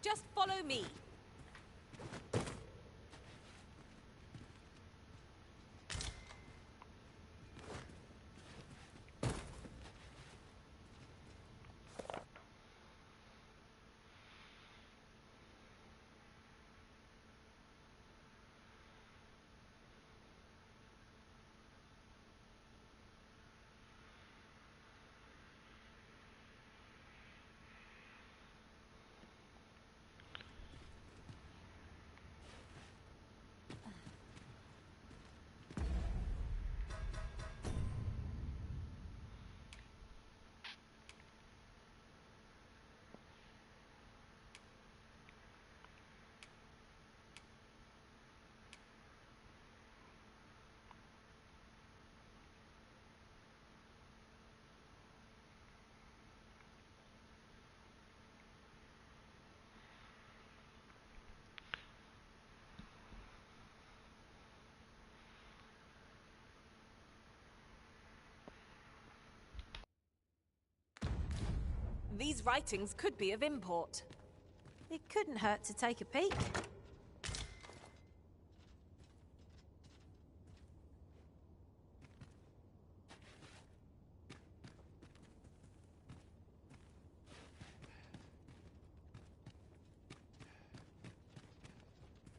Just follow me. These writings could be of import. It couldn't hurt to take a peek.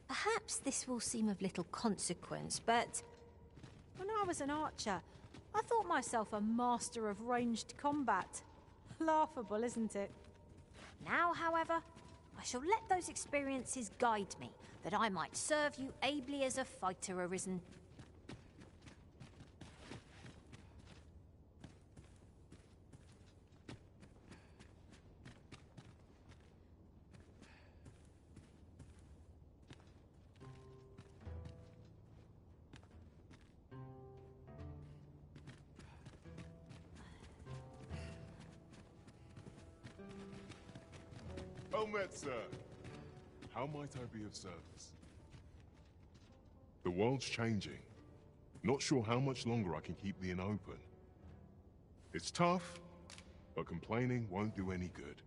Perhaps this will seem of little consequence, but when I was an archer, I thought myself a master of ranged combat. Laughable, isn't it? Now, however, I shall let those experiences guide me, that I might serve you ably as a fighter arisen. Well met, sir. How might I be of service? The world's changing. Not sure how much longer I can keep the inn open. It's tough, but complaining won't do any good.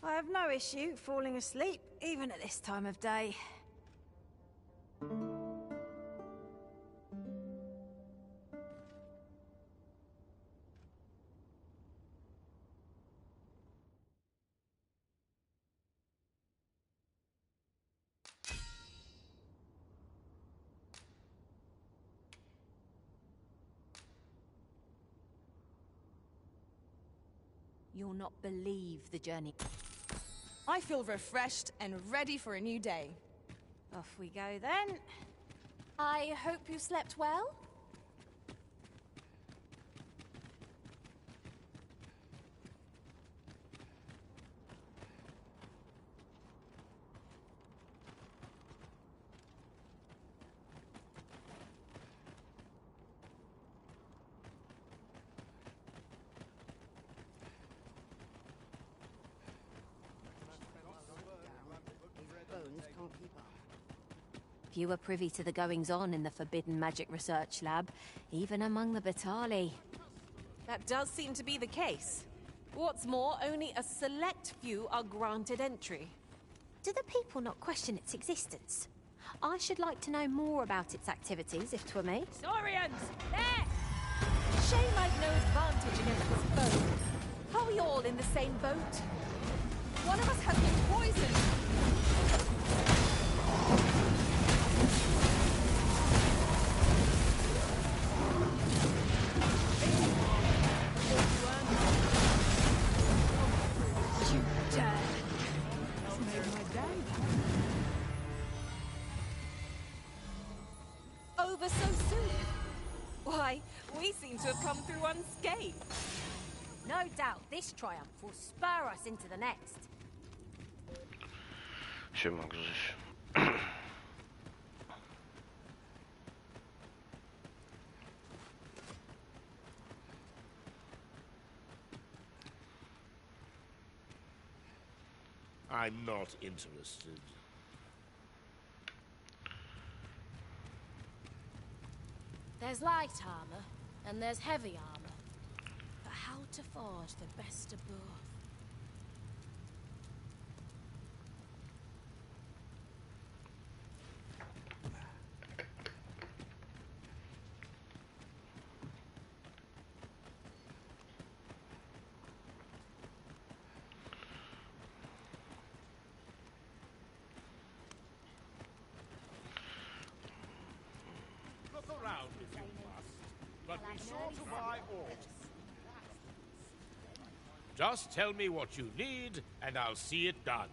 I have no issue falling asleep, even at this time of day. You'll not believe the journey. I feel refreshed and ready for a new day. Off we go then. I hope you slept well? Few are privy to the goings-on in the Forbidden Magic Research Lab, even among the Batali. That does seem to be the case. What's more, only a select few are granted entry. Do the people not question its existence? I should like to know more about its activities, if 'twere me. Saurians! There! Shame I've no advantage against this foe. Are we all in the same boat? One of us has been poisoned! over so soon? Why, we seem to have come through unscathed. No doubt this triumph will spur us into the next. Siema, Grzyś. I'm not interested. There's light armor, and there's heavy armor. But how to forge the best of both? Look around if you must, but be sure to buy all. Just tell me what you need, and I'll see it done.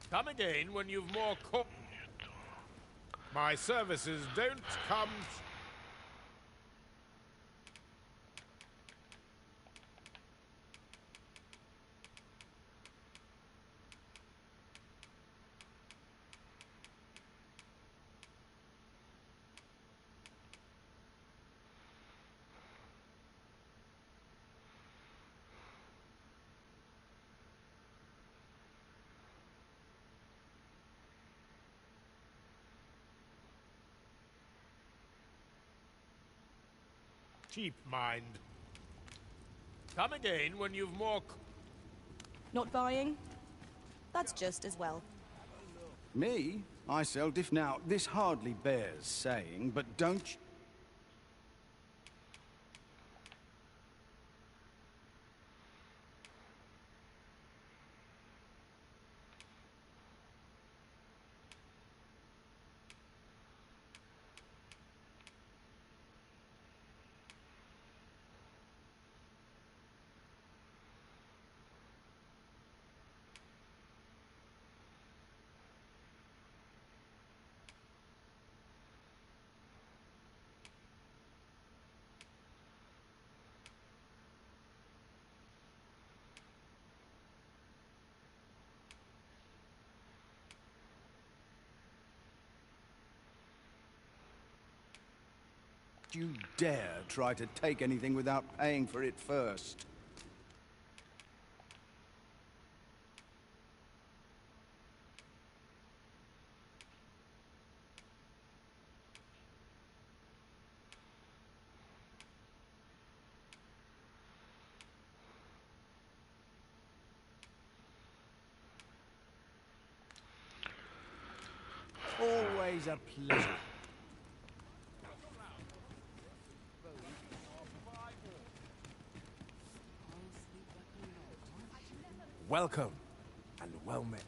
Come again when you've more My services don't come... cheap mind. Come again when you've more... Not buying? That's just as well. Me? I sell diff now. This hardly bears saying, but don't... You dare try to take anything without paying for it first. Always a pleasure. Welcome, and well met.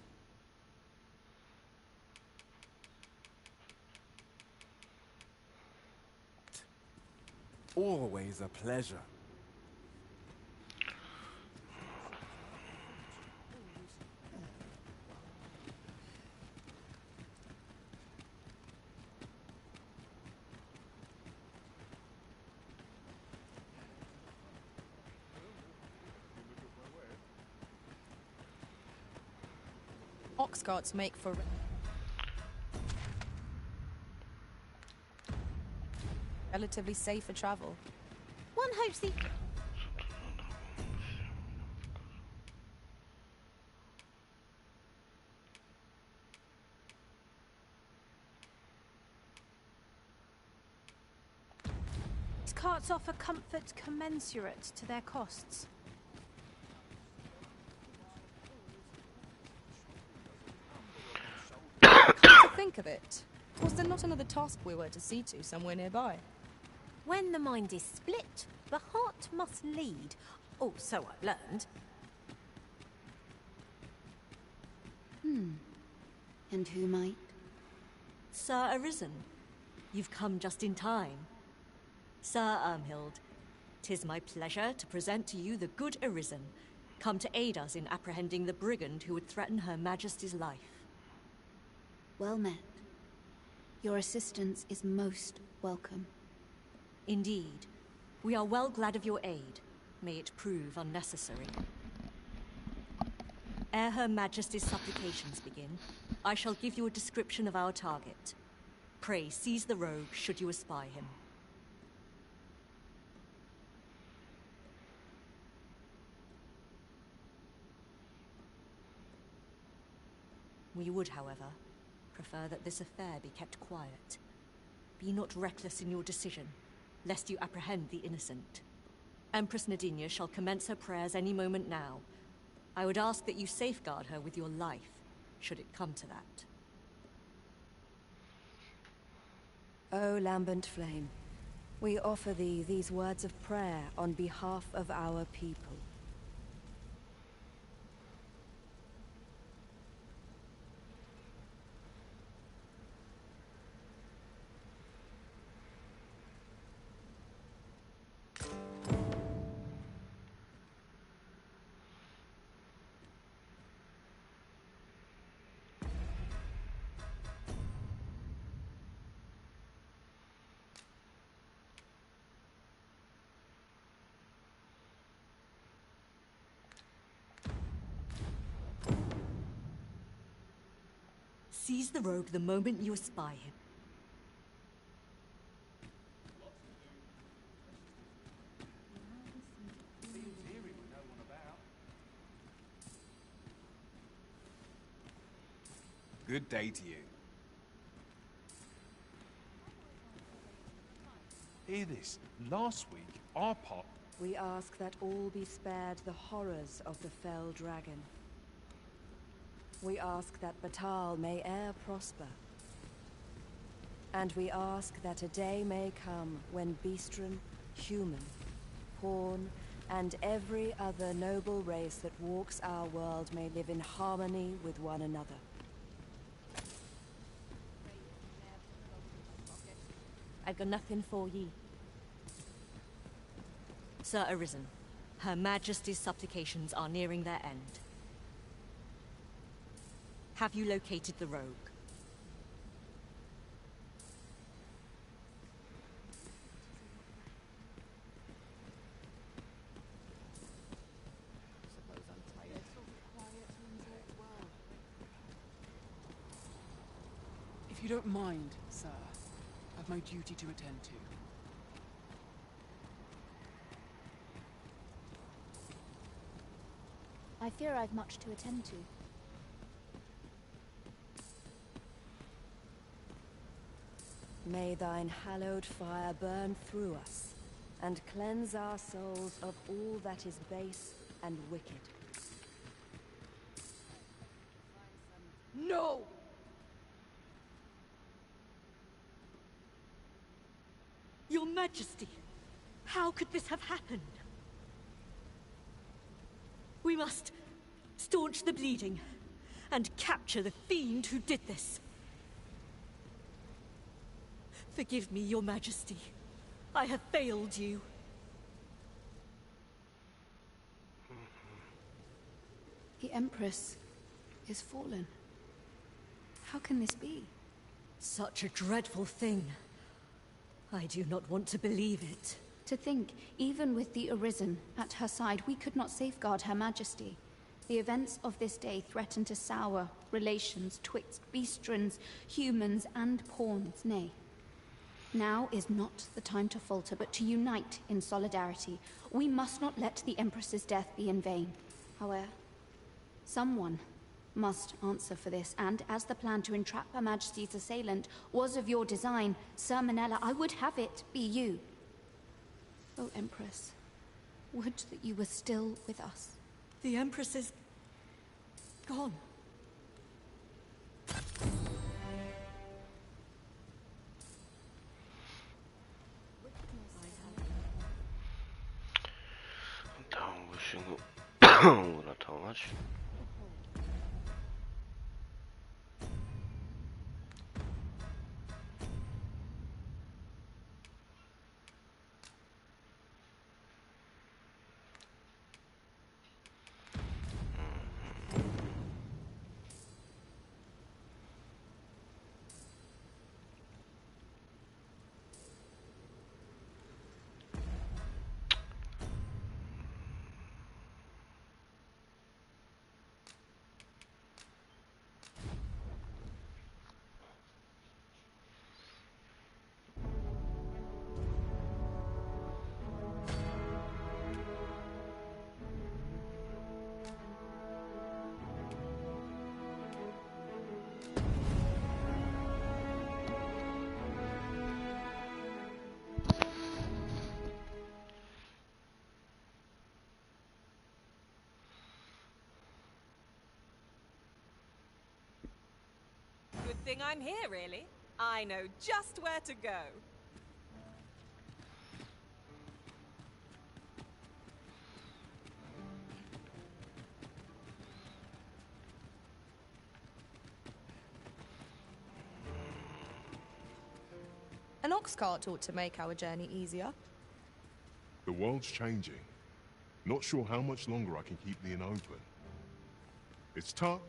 Always a pleasure. Ox carts make for... relatively safer travel. One hopes the... These carts offer comfort commensurate to their costs. To think of it, was there not another task we were to see to somewhere nearby? When the mind is split, the heart must lead. Oh, so I've learned. And who might? Sir Arisen, you've come just in time. Sir Ermhild, 'Tis my pleasure to present to you the good Arisen, come to aid us in apprehending the brigand who would threaten Her Majesty's life. Well met. Your assistance is most welcome. Indeed. We are well glad of your aid. May it prove unnecessary. Ere Her Majesty's supplications begin, I shall give you a description of our target. Pray seize the rogue should you espy him. We would, however, prefer that this affair be kept quiet. Be not reckless in your decision, lest you apprehend the innocent. Empress Nadinia shall commence her prayers any moment now. I would ask that you safeguard her with your life, should it come to that. O lambent flame, we offer thee these words of prayer on behalf of our people. Seize the rogue the moment you espy him. Good day to you. Hear this. Last week, our part... We ask that all be spared the horrors of the fell dragon. We ask that Batal may e'er prosper. And we ask that a day may come when Beastren, human, pawn, and every other noble race that walks our world may live in harmony with one another. I've got nothing for ye. Sir Arisen, Her Majesty's supplications are nearing their end. Have you located the rogue? If you don't mind, sir, I've my duty to attend to. I fear I've much to attend to. May thine hallowed fire burn through us, and cleanse our souls of all that is base and wicked. No! Your Majesty, how could this have happened? We must staunch the bleeding and capture the fiend who did this. Forgive me, Your Majesty. I have failed you. The Empress is fallen. How can this be? Such a dreadful thing. I do not want to believe it. To think, even with the Arisen at her side, we could not safeguard Her Majesty. The events of this day threaten to sour relations twixt Beastrons, humans, and pawns, nay. Now is not the time to falter, but to unite in solidarity. We must not let the Empress's death be in vain. However, someone must answer for this, and as the plan to entrap Her Majesty's assailant was of your design, Sir Manella, I would have it be you. Oh, Empress, would that you were still with us. The Empress is gone. uratować. thing I'm here, really. I know just where to go. An ox cart ought to make our journey easier. The world's changing. Not sure how much longer I can keep the inn open. It's tough.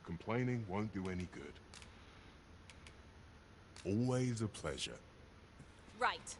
Complaining won't do any good. Always a pleasure. Right.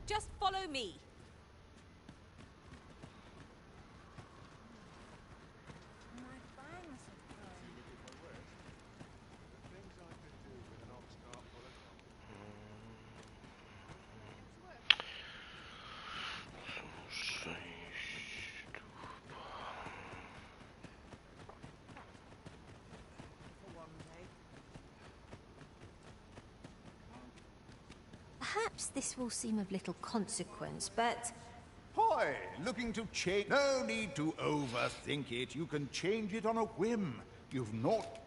Just follow me. Perhaps this will seem of little consequence, but... Hoy! Looking to change... No need to overthink it. You can change it on a whim. You've not...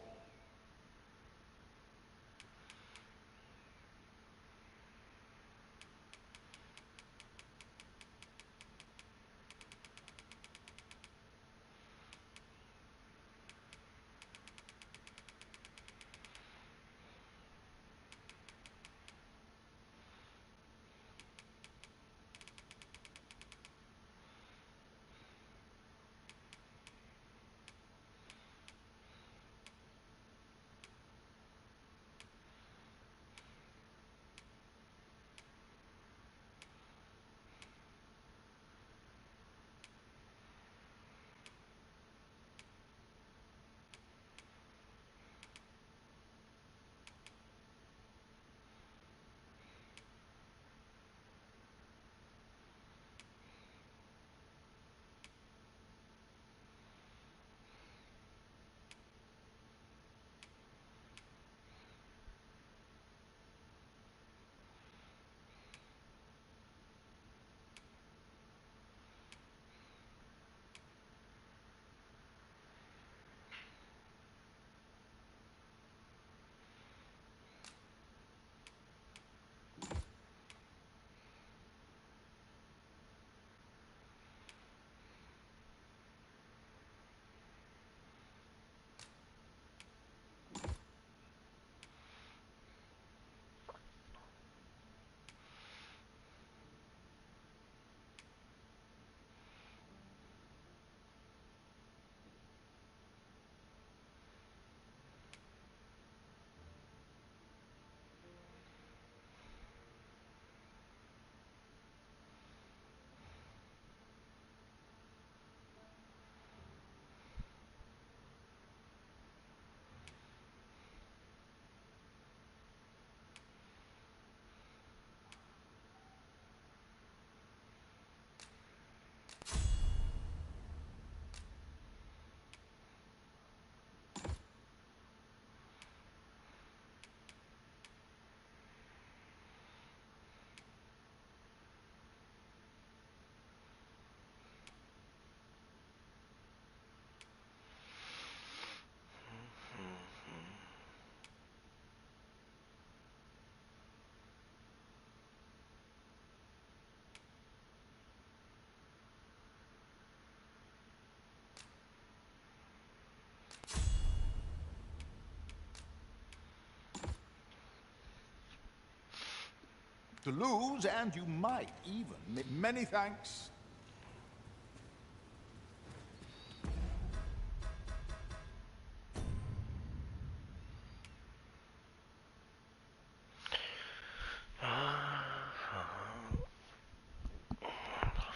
to lose, and you might even many thanks.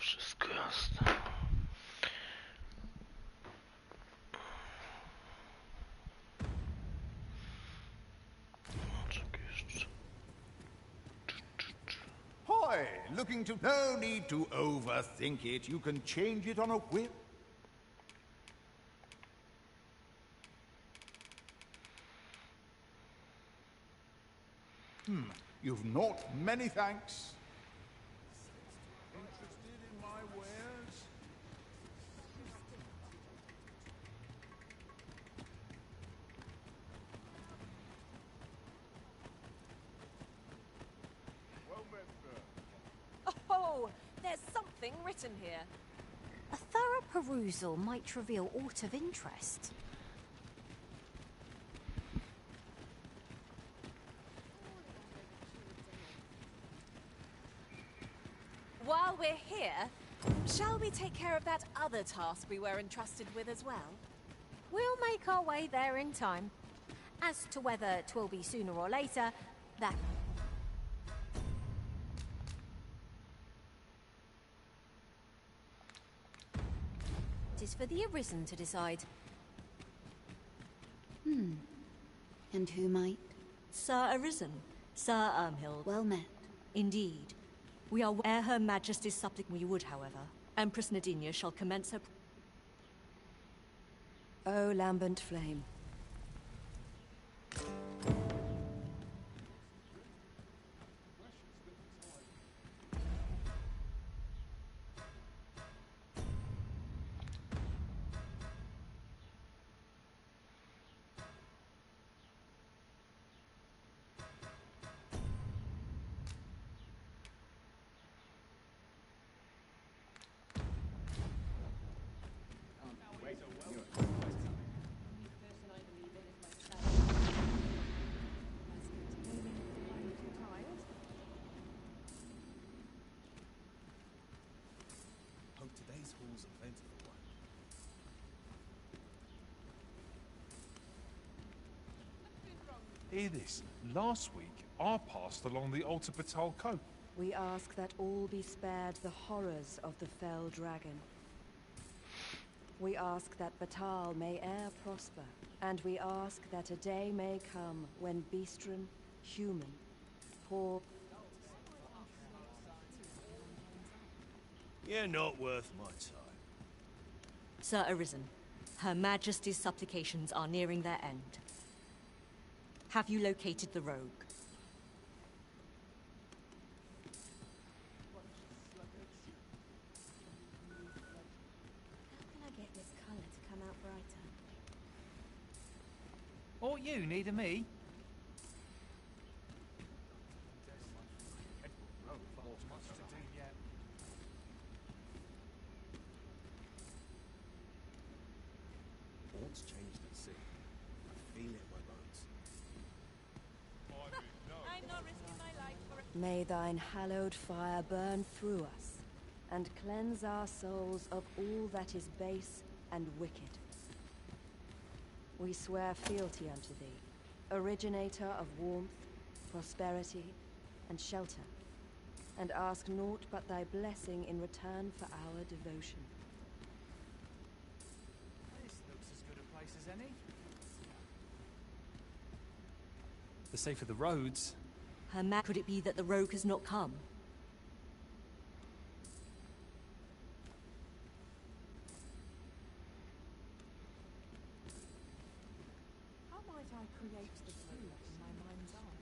Wszystko jasne. Hoy, looking to... No need to overthink it. You can change it on a whim. You've not many thanks. Interested in my wares? Well met, sir. Oh, there's something written here. A thorough perusal might reveal aught of interest. While we're here, shall we take care of that other task we were entrusted with as well? We'll make our way there in time. As to whether 'twill be sooner or later, that... It is for the Arisen to decide. And who might? Sir Arisen, Sir Ermhild. Well met. Indeed. We are ere Her Majesty's supplic we would, however. Empress Nadinia shall commence her... O lambent flame. Hope today's haul's a plentiful one. Hear this. Last week, I passed along the Alta Batal coast. We ask that all be spared the horrors of the fell dragon. We ask that Batal may e'er prosper, and we ask that a day may come when Beastren, human, poor... You're not worth my time. Sir Arisen, Her Majesty's supplications are nearing their end. Have you located the rogue? How can I get this colour to come out brighter? Or you need a me? What's changed at sea? I feel it in my bones. I'm not risking my life for a... May thine hallowed fire burn through us, and cleanse our souls of all that is base and wicked. We swear fealty unto thee, originator of warmth, prosperity, and shelter, and ask naught but thy blessing in return for our devotion. This looks as good a place as any. The safer the roads. Could it be that the rogue has not come? How might I create the view in my mind's eye?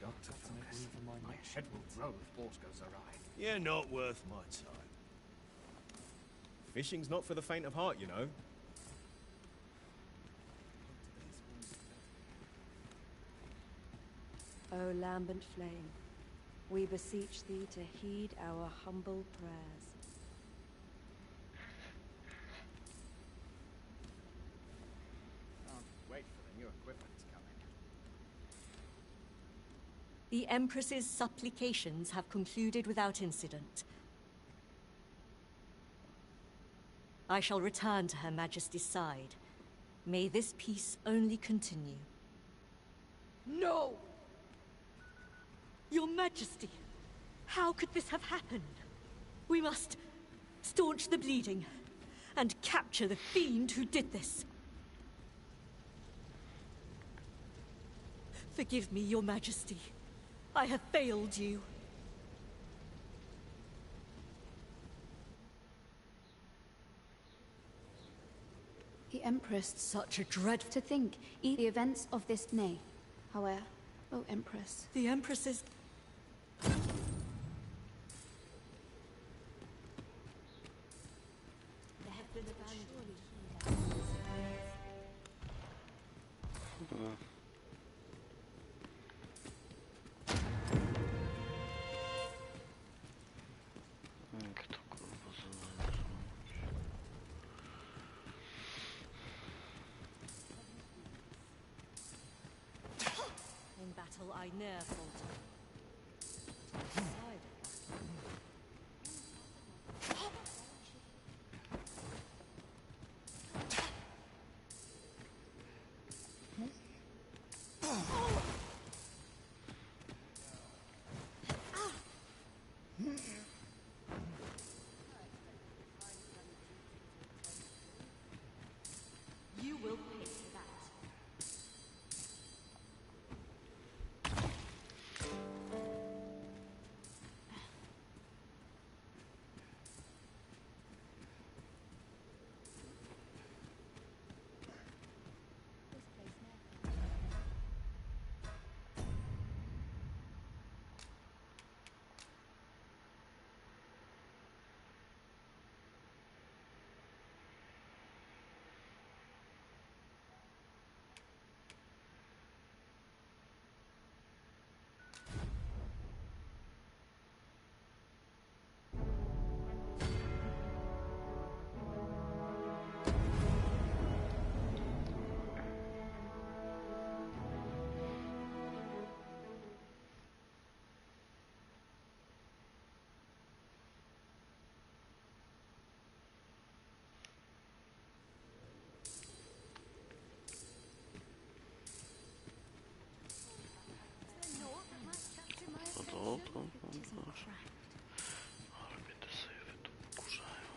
Doctor, my head will roll if aught goes awry. You're not worth my time. Fishing's not for the faint of heart, you know. O lambent flame, we beseech thee to heed our humble prayers. Wait equipment's coming. The Empress's supplications have concluded without incident. I shall return to Her Majesty's side. May this peace only continue. No! Your Majesty, how could this have happened? We must staunch the bleeding and capture the fiend who did this. Forgive me, Your Majesty. I have failed you. The Empress... Such a dreadful... To think, the events of this nay. However, O Empress... The Empress is... In battle, I ne'er falter. You will pay for that. Ale mnie te sejwy tu wkurzają.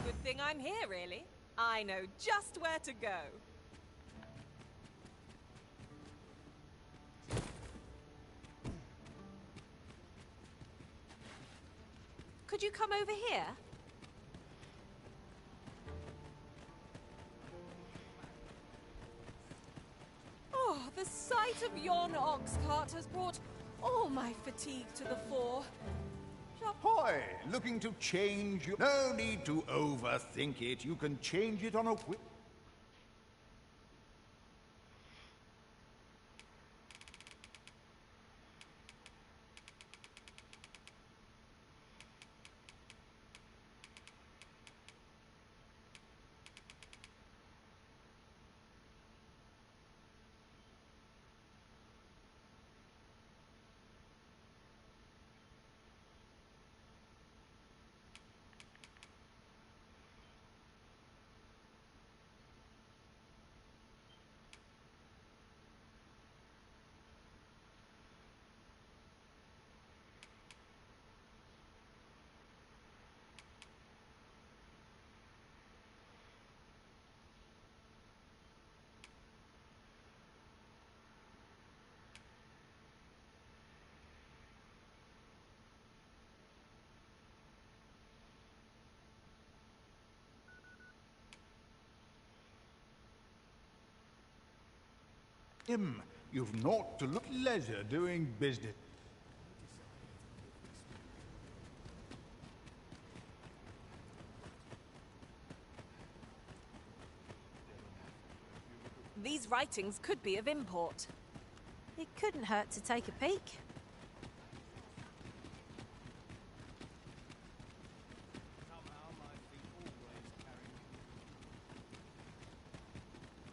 Good thing I'm here, really. I know just where to go. Could you come over here? Oh, the sight of yon ox cart has brought all my fatigue to the fore. Hoy! Looking to change your... No need to overthink it. You can change it on a whim. You've naught to look leisure doing business. These writings could be of import. It couldn't hurt to take a peek.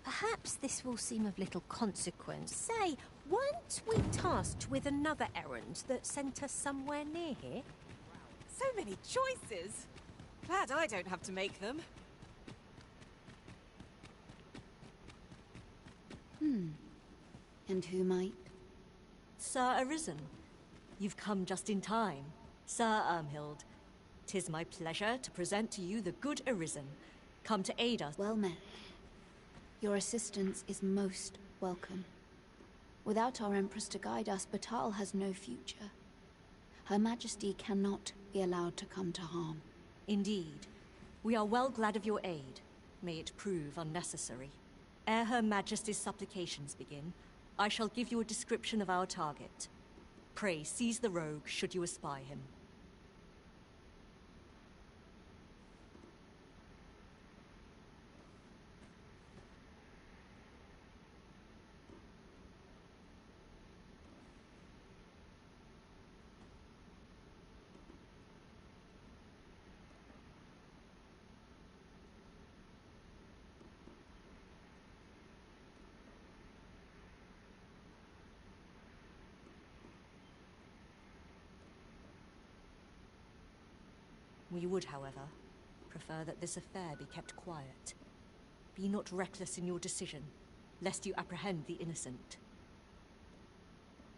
Perhaps this will seem of little consequence. Say, weren't we tasked with another errand that sent us somewhere near here? So many choices. Glad I don't have to make them. And who might? Sir Arisen, you've come just in time. Sir Ermhild, 'tis my pleasure to present to you the good Arisen, come to aid us. Well met. Your assistance is most welcome. Without our Empress to guide us, Batal has no future. Her Majesty cannot be allowed to come to harm. Indeed. We are well glad of your aid. May it prove unnecessary. Ere Her Majesty's supplications begin, I shall give you a description of our target. Pray seize the rogue should you espy him. We would, however, prefer that this affair be kept quiet. Be not reckless in your decision, lest you apprehend the innocent.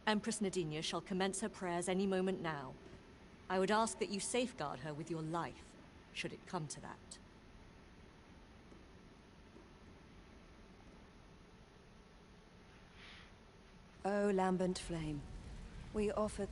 Empress Nadinia shall commence her prayers any moment now. I would ask that you safeguard her with your life, should it come to that. O lambent flame, we offer...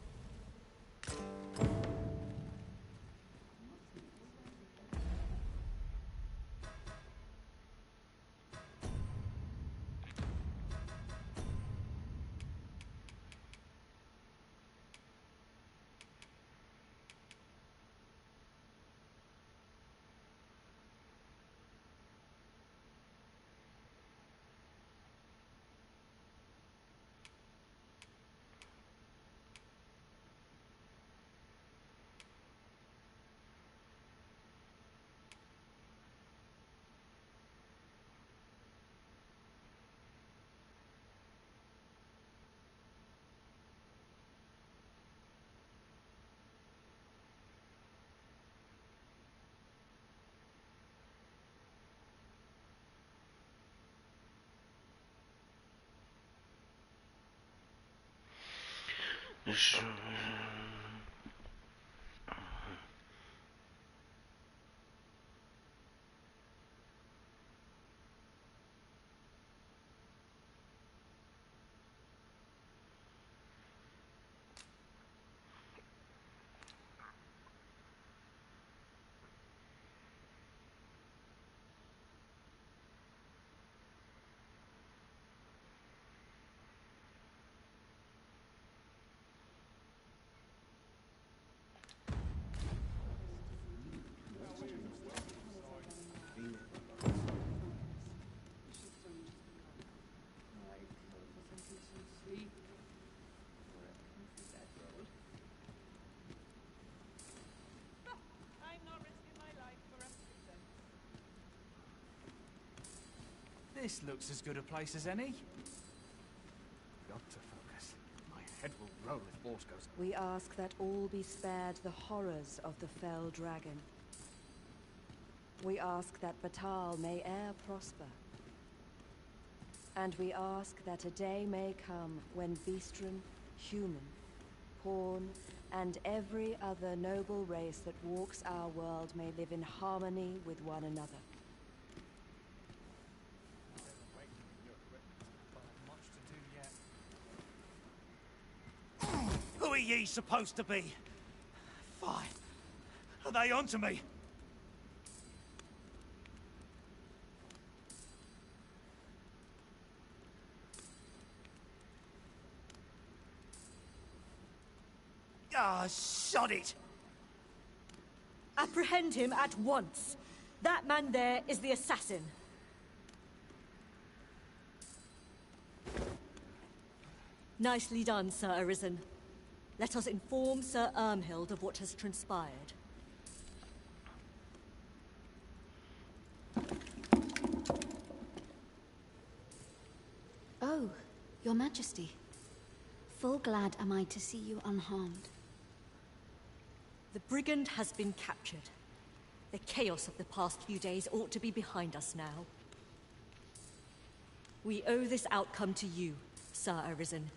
Deci... This looks as good a place as any. Got to focus. My head will roll if Force goes. We ask that all be spared the horrors of the fell dragon. We ask that Batal may e'er prosper. And we ask that a day may come when Beastren, human, Pawn, and every other noble race that walks our world may live in harmony with one another. Who are ye supposed to be? Fine. Are they onto me? Ah, sod it! Apprehend him at once. That man there is the assassin. Nicely done, Sir Arisen. Let us inform Sir Ermhild of what has transpired. Oh, Your Majesty. Full glad am I to see you unharmed. The brigand has been captured. The chaos of the past few days ought to be behind us now. We owe this outcome to you, Sir Arisen.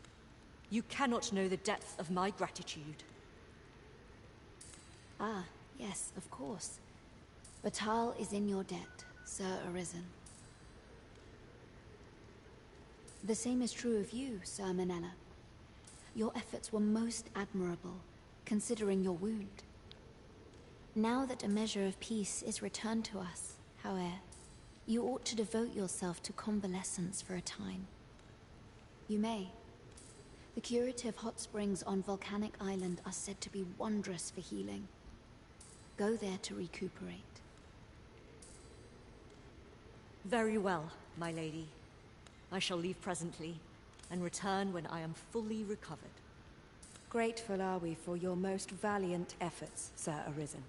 You cannot know the depth of my gratitude. Ah, yes, of course. Batal is in your debt, Sir Arisen. The same is true of you, Sir Manella. Your efforts were most admirable, considering your wound. Now that a measure of peace is returned to us, however, you ought to devote yourself to convalescence for a time. You may. The curative hot springs on Volcanic Island are said to be wondrous for healing. Go there to recuperate. Very well, my lady. I shall leave presently, and return when I am fully recovered. Grateful are we for your most valiant efforts, Sir Arisen.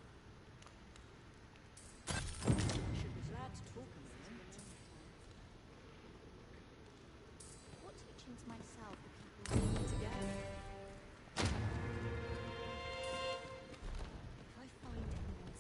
What teachings might salve the people living together? If I find anyone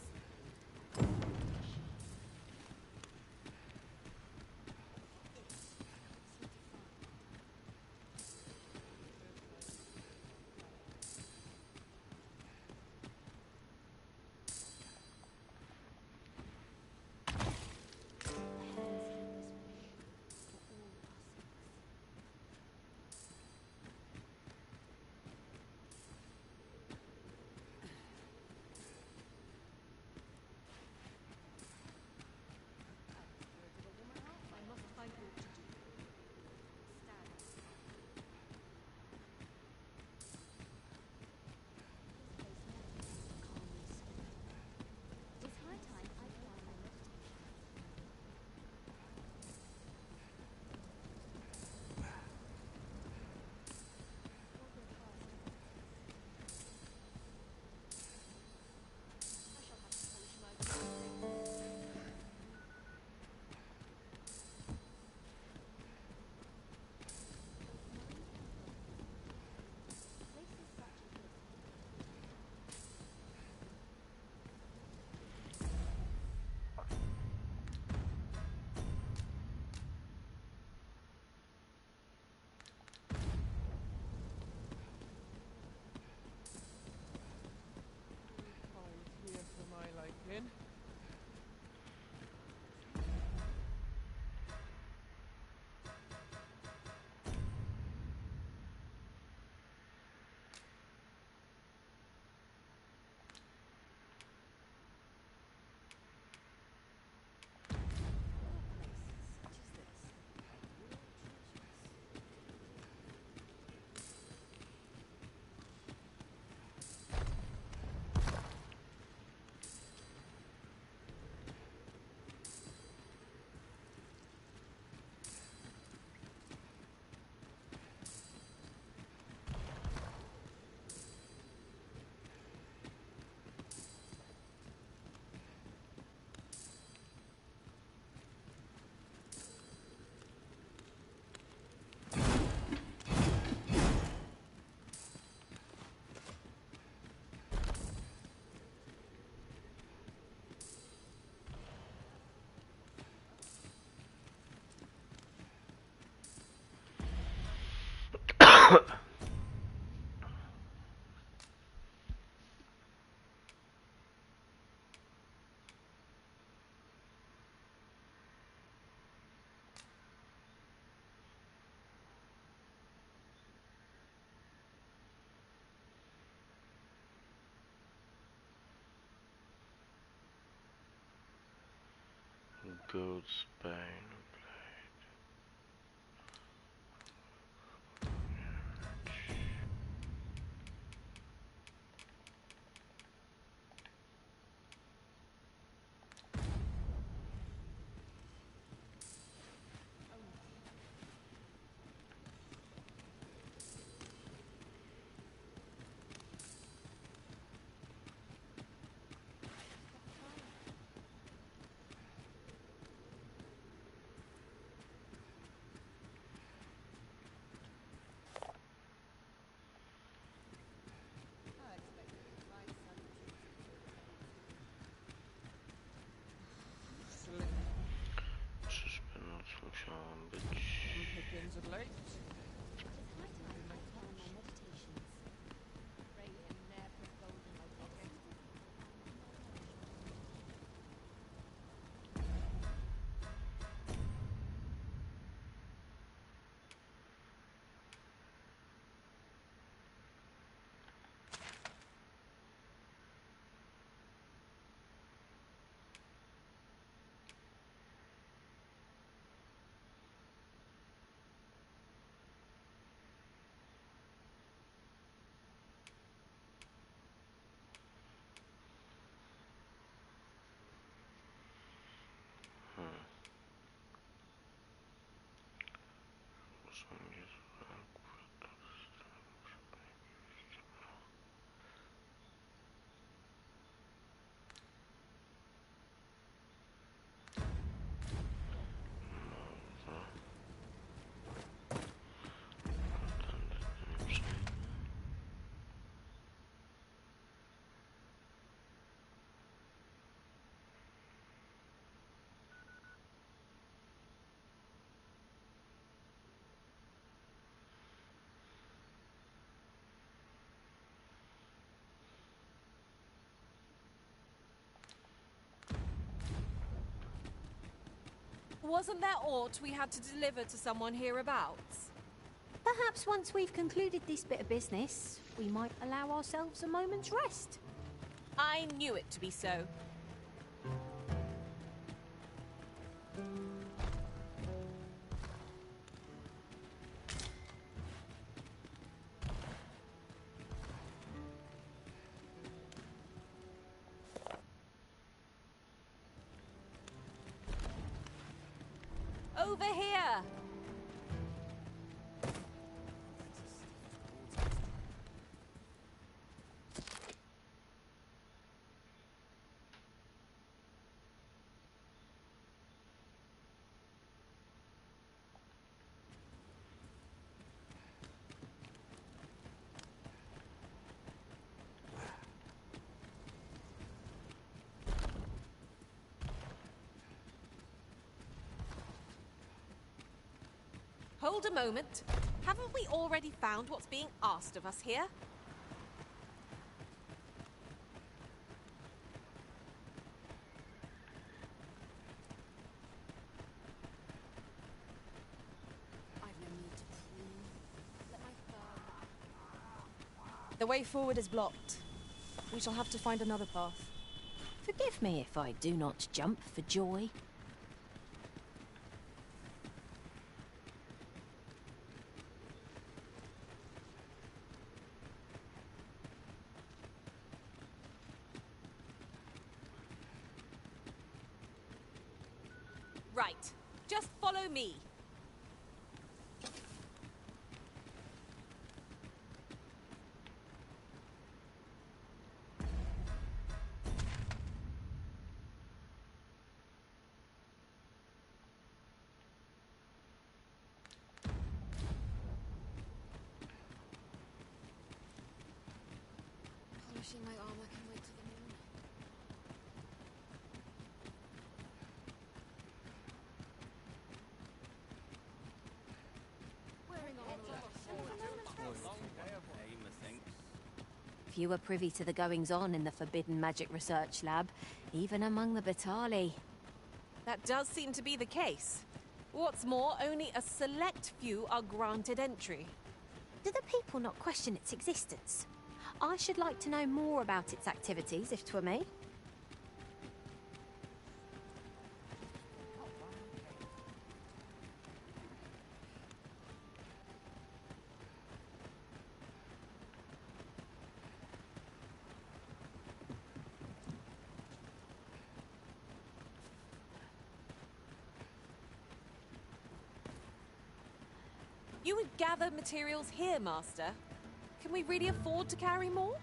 Goat's bane. Pickings of late. Wasn't there aught we had to deliver to someone hereabouts? Perhaps once we've concluded this bit of business, we might allow ourselves a moment's rest. I knew it to be so. Over here! Hold a moment. Haven't we already found what's being asked of us here? I've no need to prove. Let my fur. The way forward is blocked. We shall have to find another path. Forgive me if I do not jump for joy. Right. Just follow me. Polishing my armor can wait till the morning. Wearing armor. Few are privy to the goings-on in the Forbidden Magic Research Lab, even among the Batali. That does seem to be the case. What's more, only a select few are granted entry. Do the people not question its existence? I should like to know more about its activities, if 'twere me. You would gather materials here, Master. Can we really afford to carry more?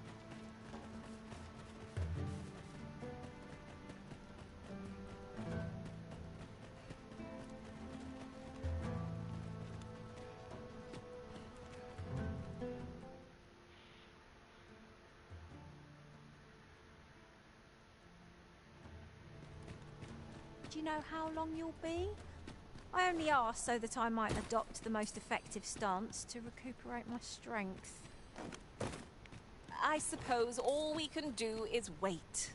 Do you know how long you'll be? I only ask so that I might adopt the most effective stance to recuperate my strength. I suppose all we can do is wait.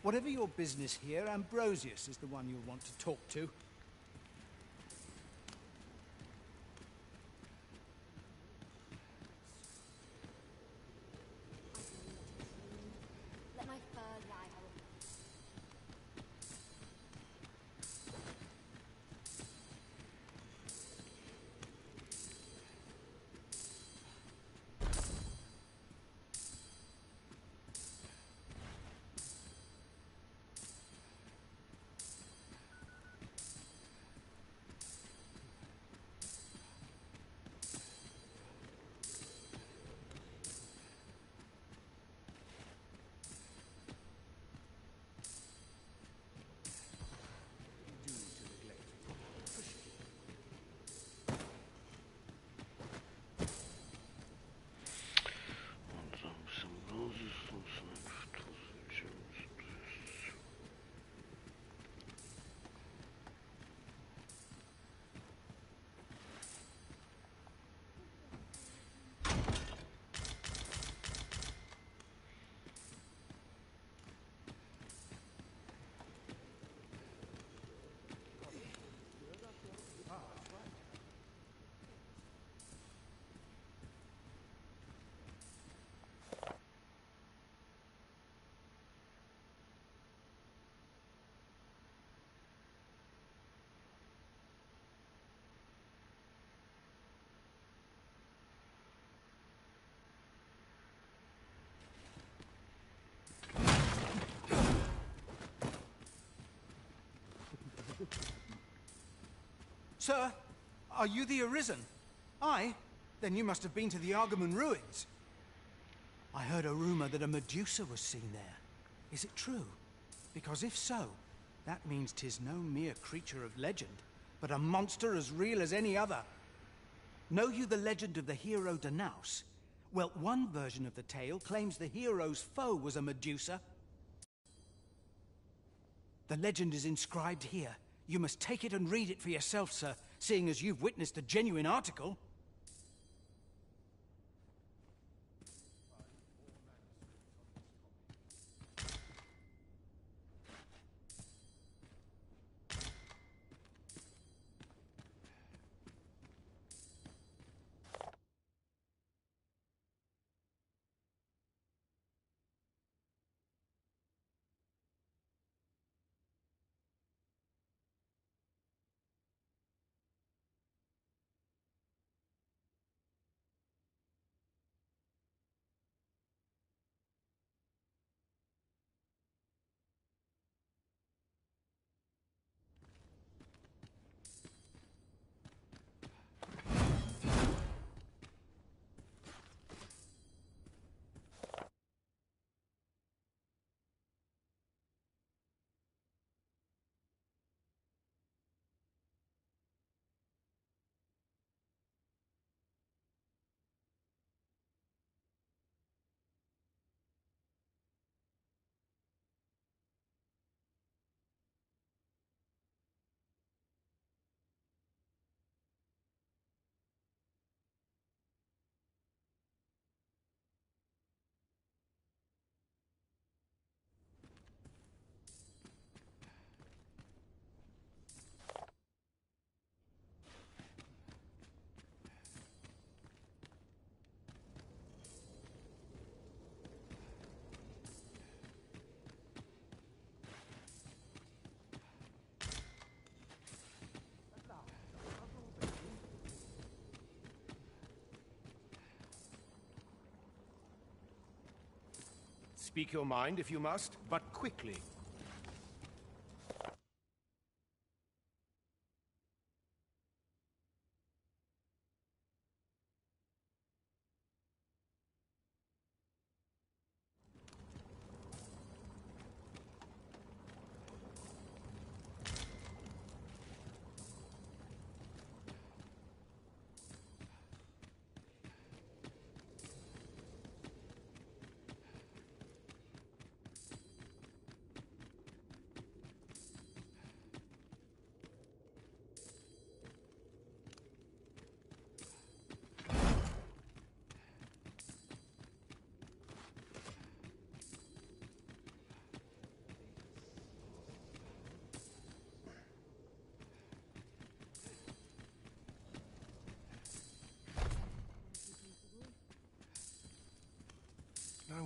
Whatever your business here, Ambrosius is the one you'll want to talk to. Let my fur lie, however. Sir, are you the Arisen? Aye? Then you must have been to the Argamon ruins. I heard a rumor that a Medusa was seen there. Is it true? Because if so, that means 'tis no mere creature of legend, but a monster as real as any other. Know you the legend of the hero Danaus? Well, one version of the tale claims the hero's foe was a Medusa. The legend is inscribed here. You must take it and read it for yourself, sir, seeing as you've witnessed a genuine article. Speak your mind if you must, but quickly.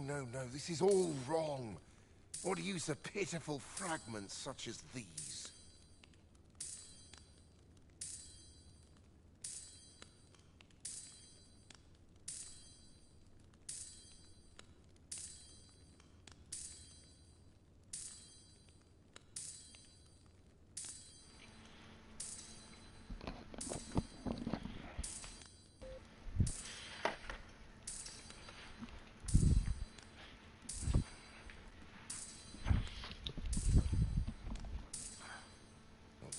No, this is all wrong. What use of pitiful fragments such as these?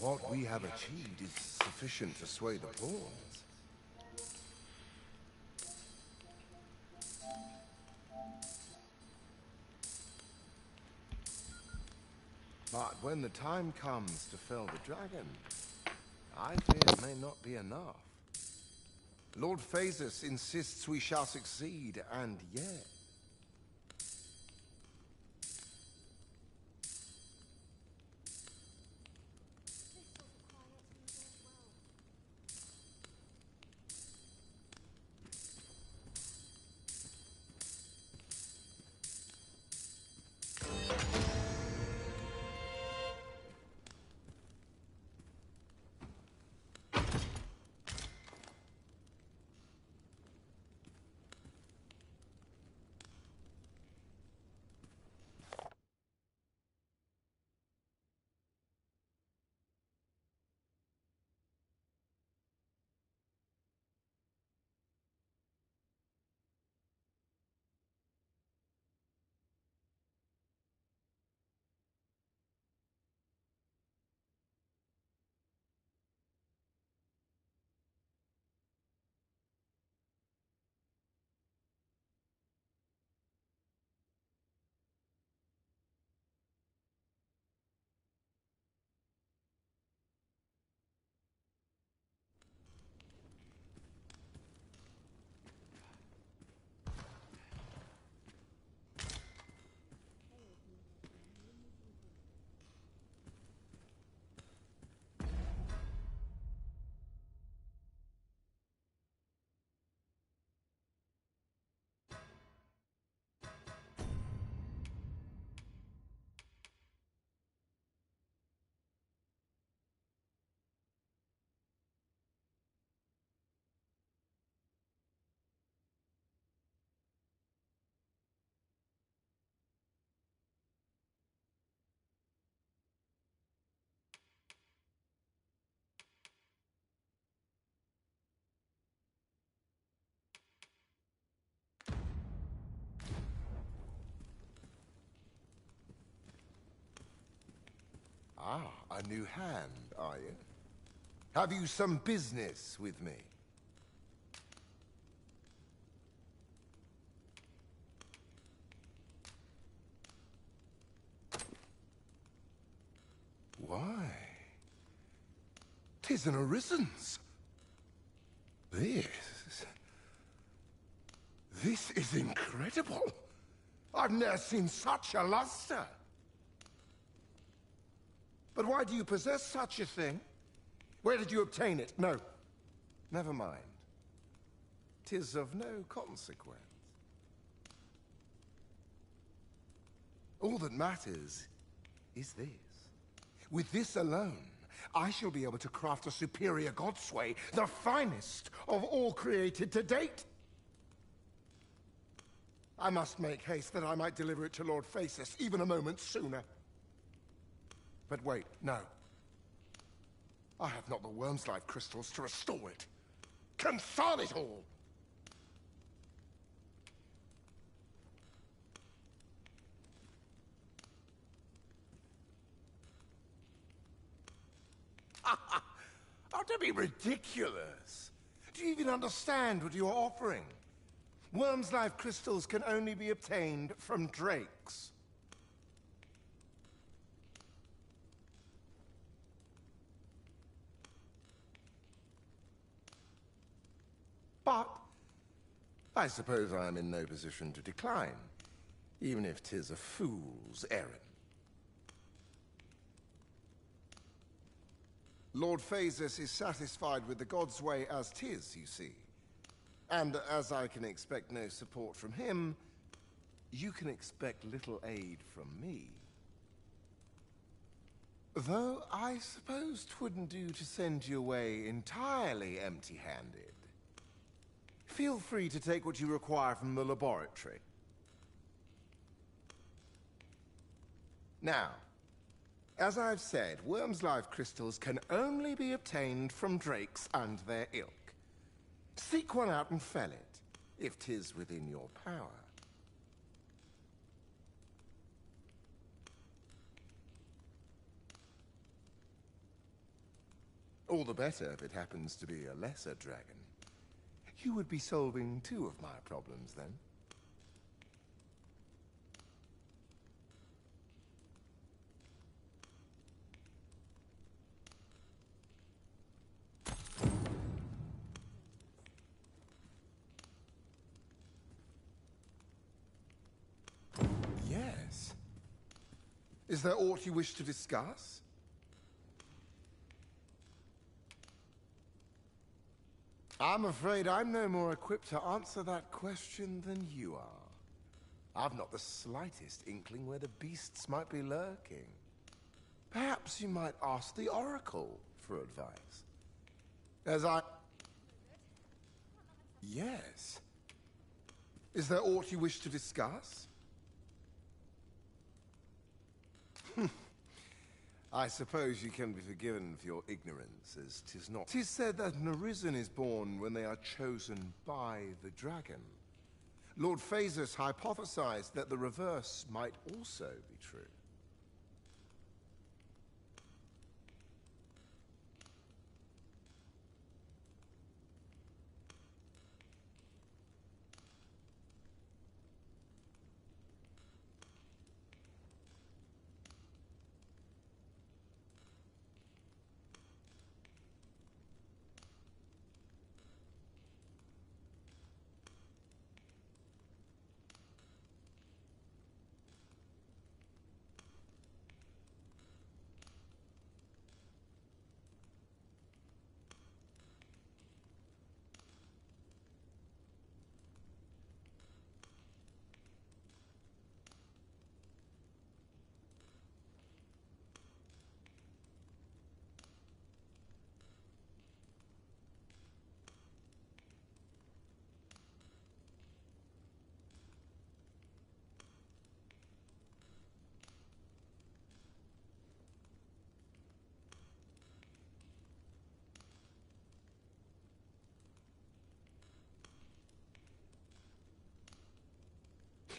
What we have achieved is sufficient to sway the pawns. But when the time comes to fell the dragon, I fear it may not be enough. Lord Phasus insists we shall succeed, and yet... Ah, a new hand, are you? Have you some business with me? Why? 'Tis an Arisen's. This is incredible. I've never seen such a luster. But why do you possess such a thing? Where did you obtain it? No, never mind. 'Tis of no consequence. All that matters is this. With this alone, I shall be able to craft a superior godsway, the finest of all created to date. I must make haste that I might deliver it to Lord Phasis even a moment sooner. But wait, no. I have not the worm's life crystals to restore it. Confound it all! Oh, don't be ridiculous. Do you even understand what you're offering? Worm's life crystals can only be obtained from drakes. But I suppose I am in no position to decline, even if 'tis a fool's errand. Lord Phasis is satisfied with the God's way as 'tis, you see. And as I can expect no support from him, you can expect little aid from me. Though I suppose 'twouldn't do to send you away entirely empty-handed. Feel free to take what you require from the laboratory. Now, as I've said, worm's life crystals can only be obtained from drakes and their ilk. Seek one out and fell it, if 'tis within your power. All the better if it happens to be a lesser dragon. You would be solving two of my problems, then. Yes. Is there aught you wish to discuss? I'm afraid I'm no more equipped to answer that question than you are. I've not the slightest inkling where the beasts might be lurking. Perhaps you might ask the Oracle for advice. Yes. Is there aught you wish to discuss? I suppose you can be forgiven for your ignorance, as 'tis not. 'Tis said that an Arisen is born when they are chosen by the dragon. Lord Phasis hypothesized that the reverse might also be true.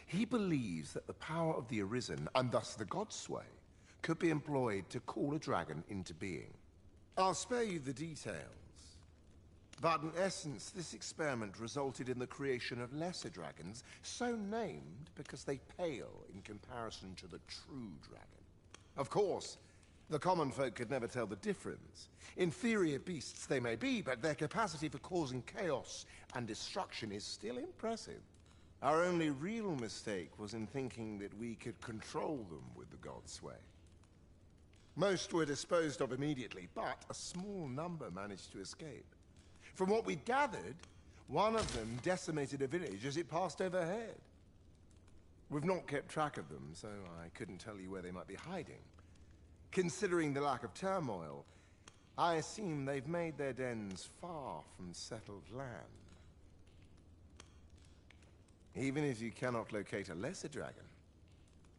He believes that the power of the Arisen, and thus the Godsway, could be employed to call a dragon into being. I'll spare you the details, but in essence, this experiment resulted in the creation of lesser dragons, so named because they pale in comparison to the true dragon. Of course, the common folk could never tell the difference. Inferior beasts they may be, but their capacity for causing chaos and destruction is still impressive. Our only real mistake was in thinking that we could control them with the God's sway. Most were disposed of immediately, but a small number managed to escape. From what we gathered, one of them decimated a village as it passed overhead. We've not kept track of them, so I couldn't tell you where they might be hiding. Considering the lack of turmoil, I assume they've made their dens far from settled land. Even if you cannot locate a lesser dragon,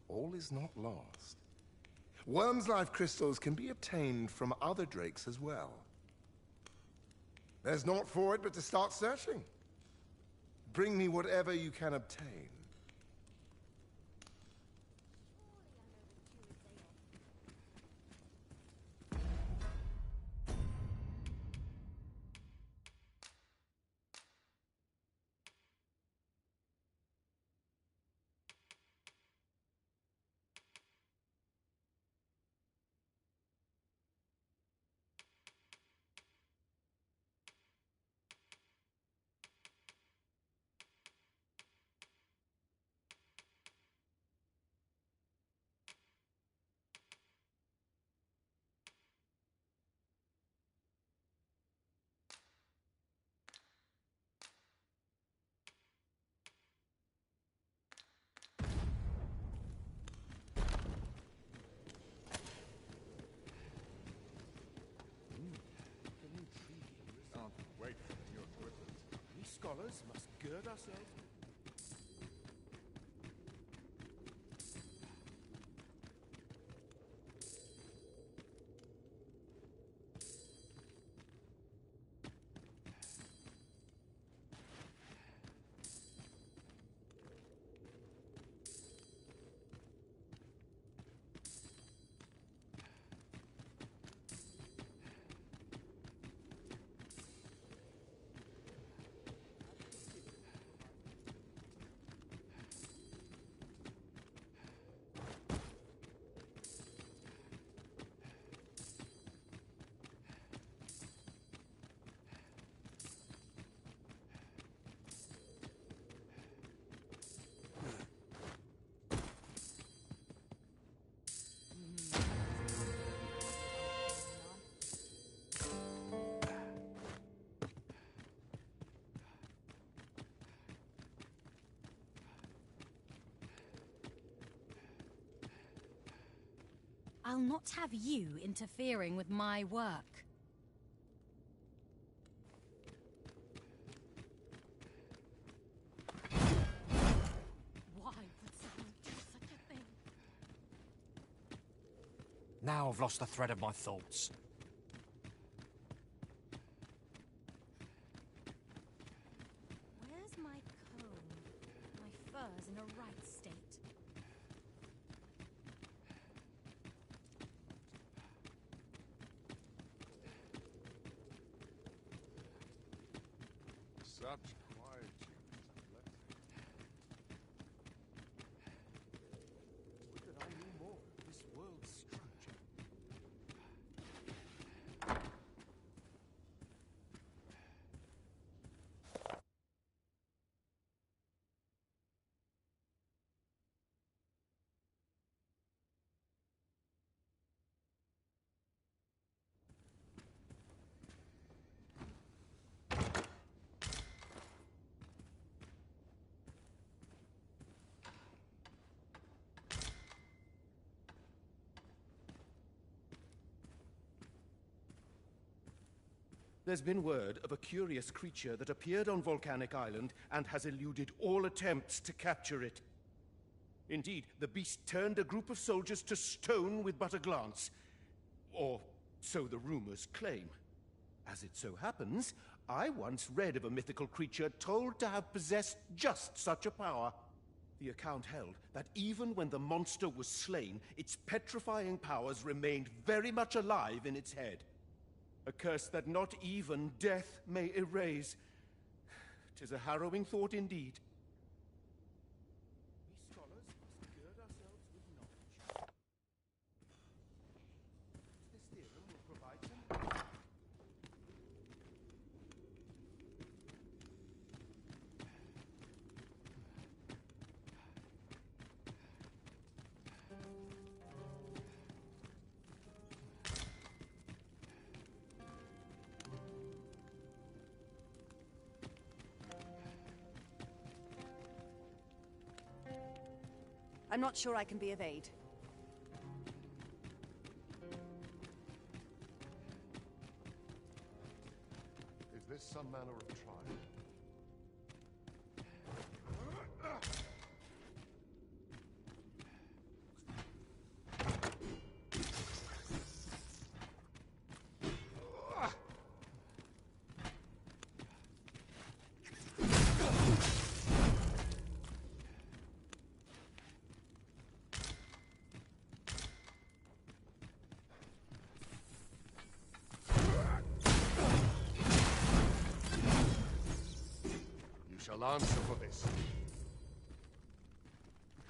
all is not lost. Worm's life crystals can be obtained from other drakes as well. There's naught for it but to start searching. Bring me whatever you can obtain. Scholars must gird ourselves. I'll not have you interfering with my work. Why would someone do such a thing? Now I've lost the thread of my thoughts. Where's my comb? My fur's in a right state. Such quietude is a blessing. Would that I knew more of this world's structure. There's been word of a curious creature that appeared on Volcanic Island and has eluded all attempts to capture it. Indeed, the beast turned a group of soldiers to stone with but a glance. Or so the rumors claim. As it so happens, I once read of a mythical creature told to have possessed just such a power. The account held that even when the monster was slain, its petrifying powers remained very much alive in its head. A curse that not even death may erase. 'Tis a harrowing thought indeed. We scholars must gird ourselves with knowledge. This theorem will provide some... I'm not sure I can be of aid. Is this some manner of trial? Shall answer for this.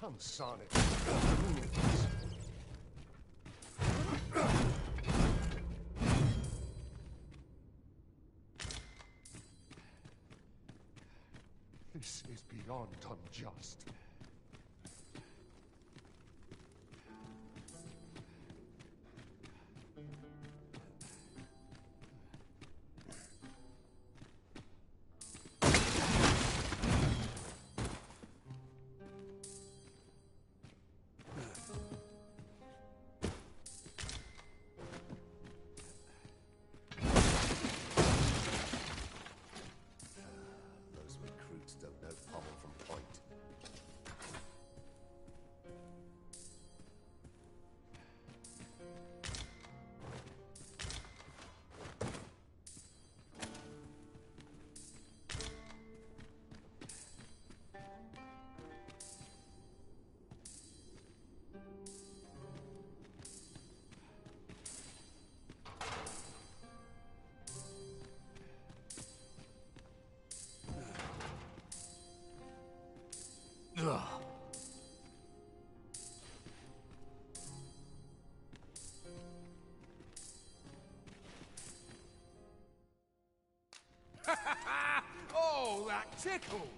Come, Sarnet. This is beyond unjust. Ugh. Oh, that tickles!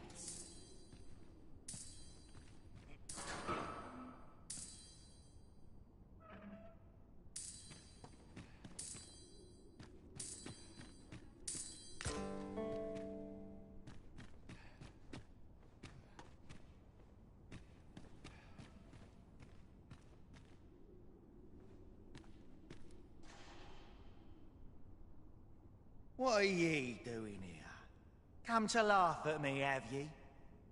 What are ye doing here? Come to laugh at me, have ye?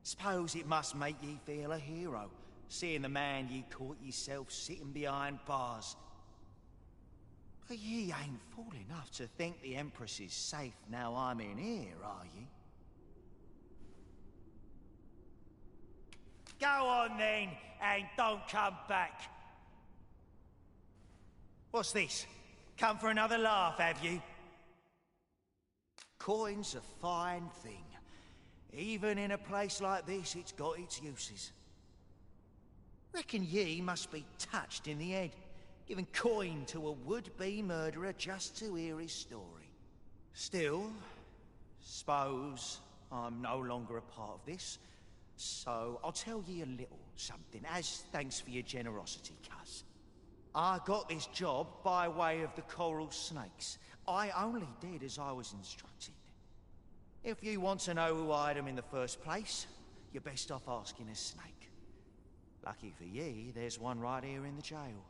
Suppose it must make ye feel a hero, seeing the man ye caught yourself sitting behind bars. But ye ain't fool enough to think the Empress is safe now I'm in here, are ye? Go on then, and don't come back. What's this? Come for another laugh, have you? Coin's a fine thing. Even in a place like this, it's got its uses. Reckon ye must be touched in the head, giving coin to a would-be murderer just to hear his story. Still, suppose I'm no longer a part of this, so I'll tell ye a little something, as thanks for your generosity, cuz. I got this job by way of the coral snakes. I only did as I was instructed. If you want to know who hired them in the first place, you're best off asking a snake. Lucky for ye, there's one right here in the jail.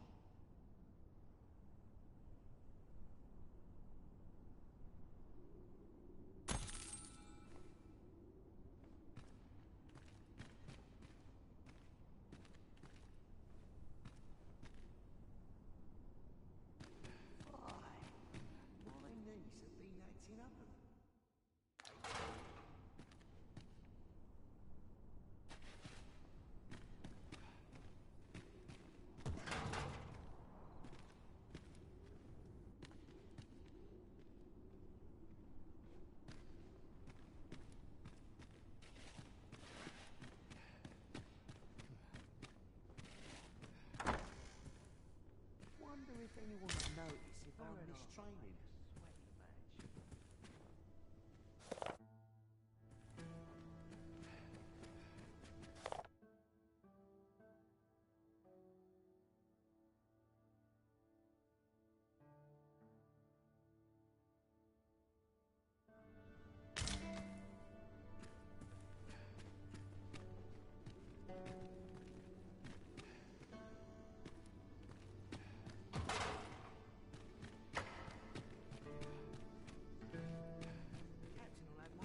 if anyone would notice if I missed training.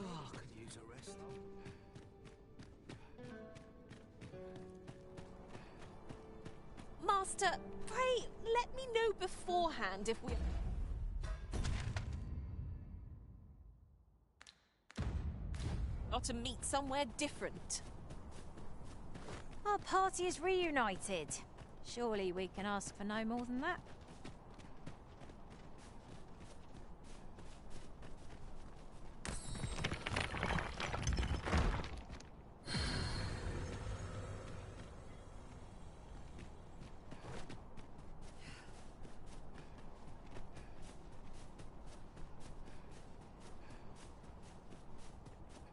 Oh, I could use a rest. Master, pray let me know beforehand if we are to meet somewhere different. Our party is reunited. Surely we can ask for no more than that.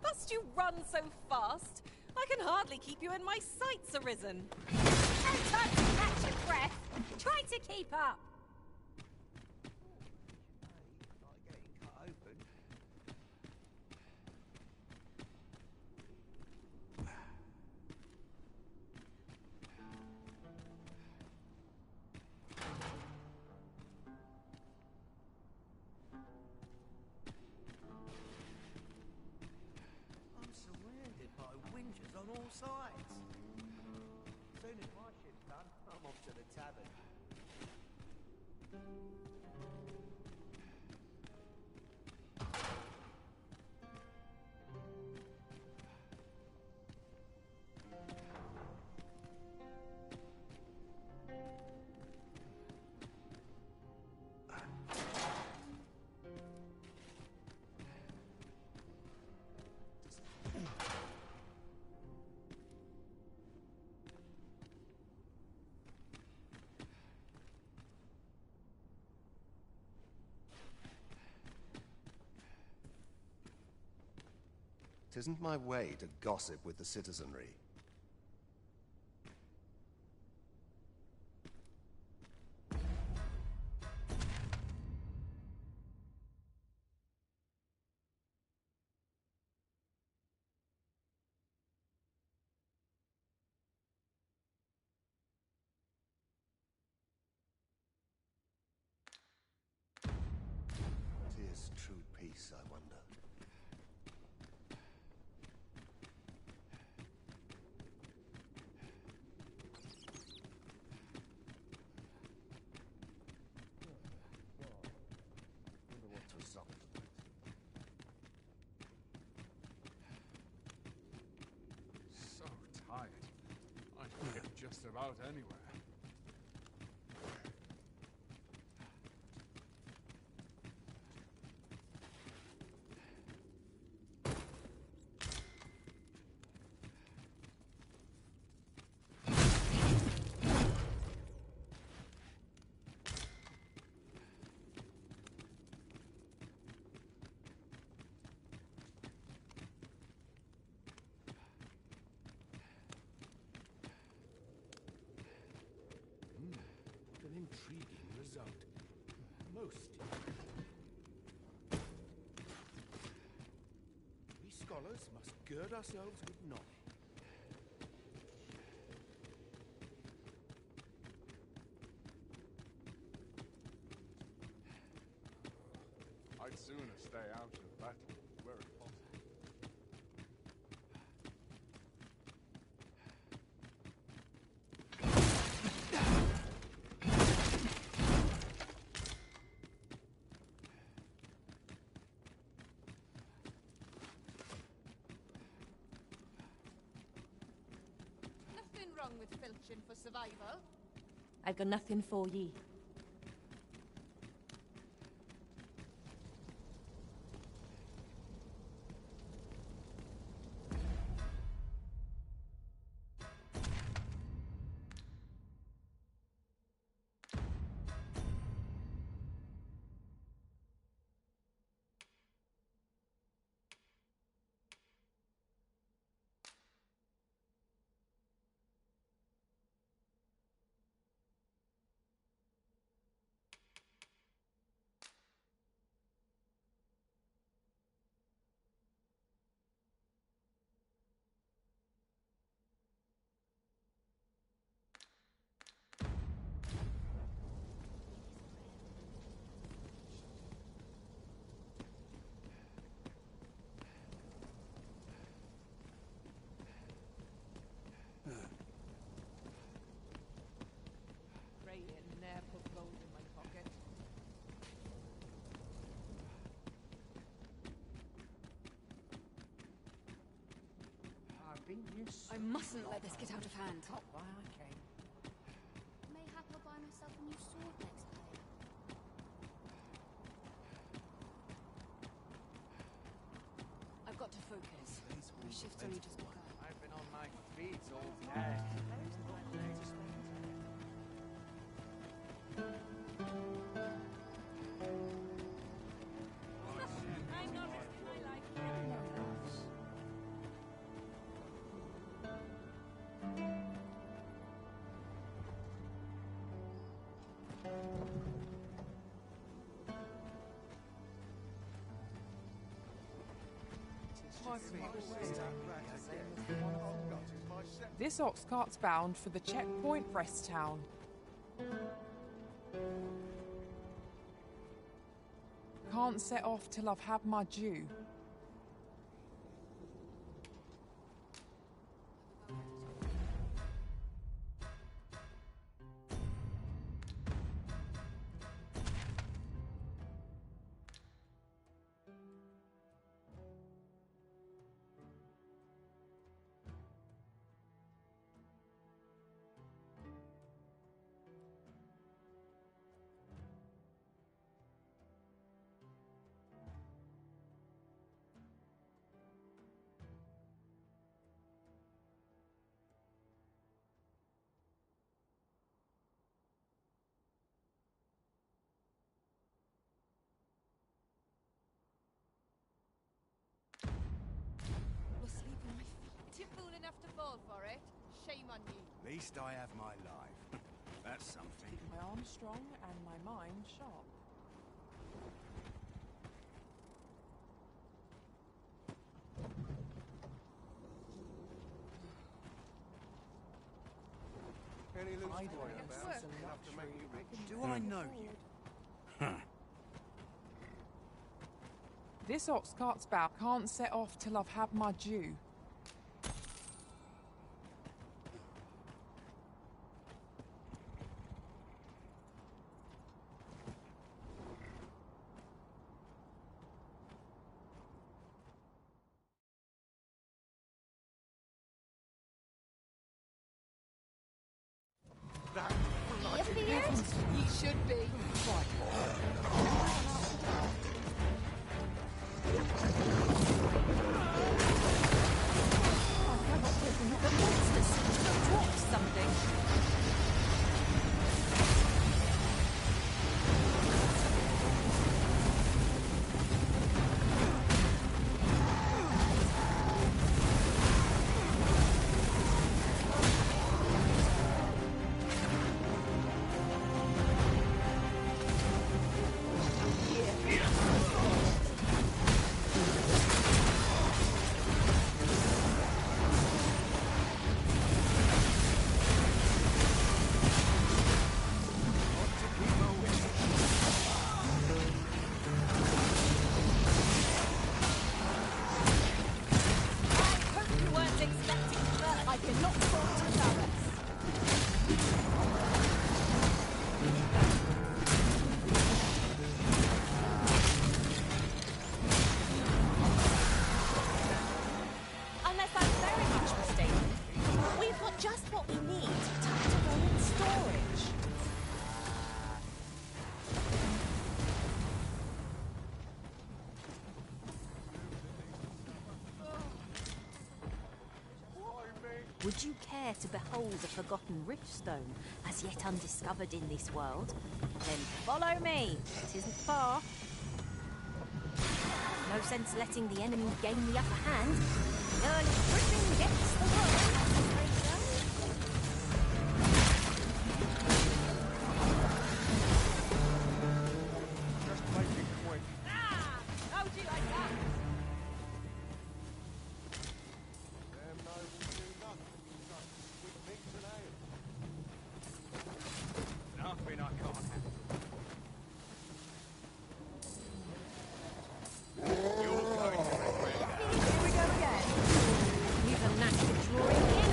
Must you run so fast? I can hardly keep you in my sights, Arisen. No time to catch your breath. Try to keep up. Like getting cut open. I'm surrounded by whingers on all sides. Soon as my ship's done, I'm off to the tavern. Tisn't my way to gossip with the citizenry. Tis true peace, I wonder. Wonder what to result of that. So tired. I can get just about anywhere. What an intriguing result. Most. We scholars must gird ourselves with knowledge. I'd sooner stay out of battle where it's possible. Nothing wrong with filching for survival. I've got nothing for ye. I mustn't let this get out of hand. Mayhap I'll buy myself a new sword next time. I've got to focus. My shift's only just begun. I've been on my feet all day. This ox cart's bound for the checkpoint rest town. Can't set off till I've had my due. Fool enough to fall for it. Shame on you. At least I have my life. That's something. Keep my arm strong and my mind sharp. Any loose boy about enough to make you rich? Do I know you? Huh. This ox cart's bound. Can't set off till I've had my due. You should be. Would you care to behold a forgotten riftstone, as yet undiscovered in this world? Then follow me. It isn't far. No sense letting the enemy gain the upper hand. The early griffin gets the world, as they say. Just make it quick. Ah! How'd you like that? Damn nobles do nothing with meat and ale. Nothing I can't handle. You're going to regret that. Here we go again. You've a knack for drawing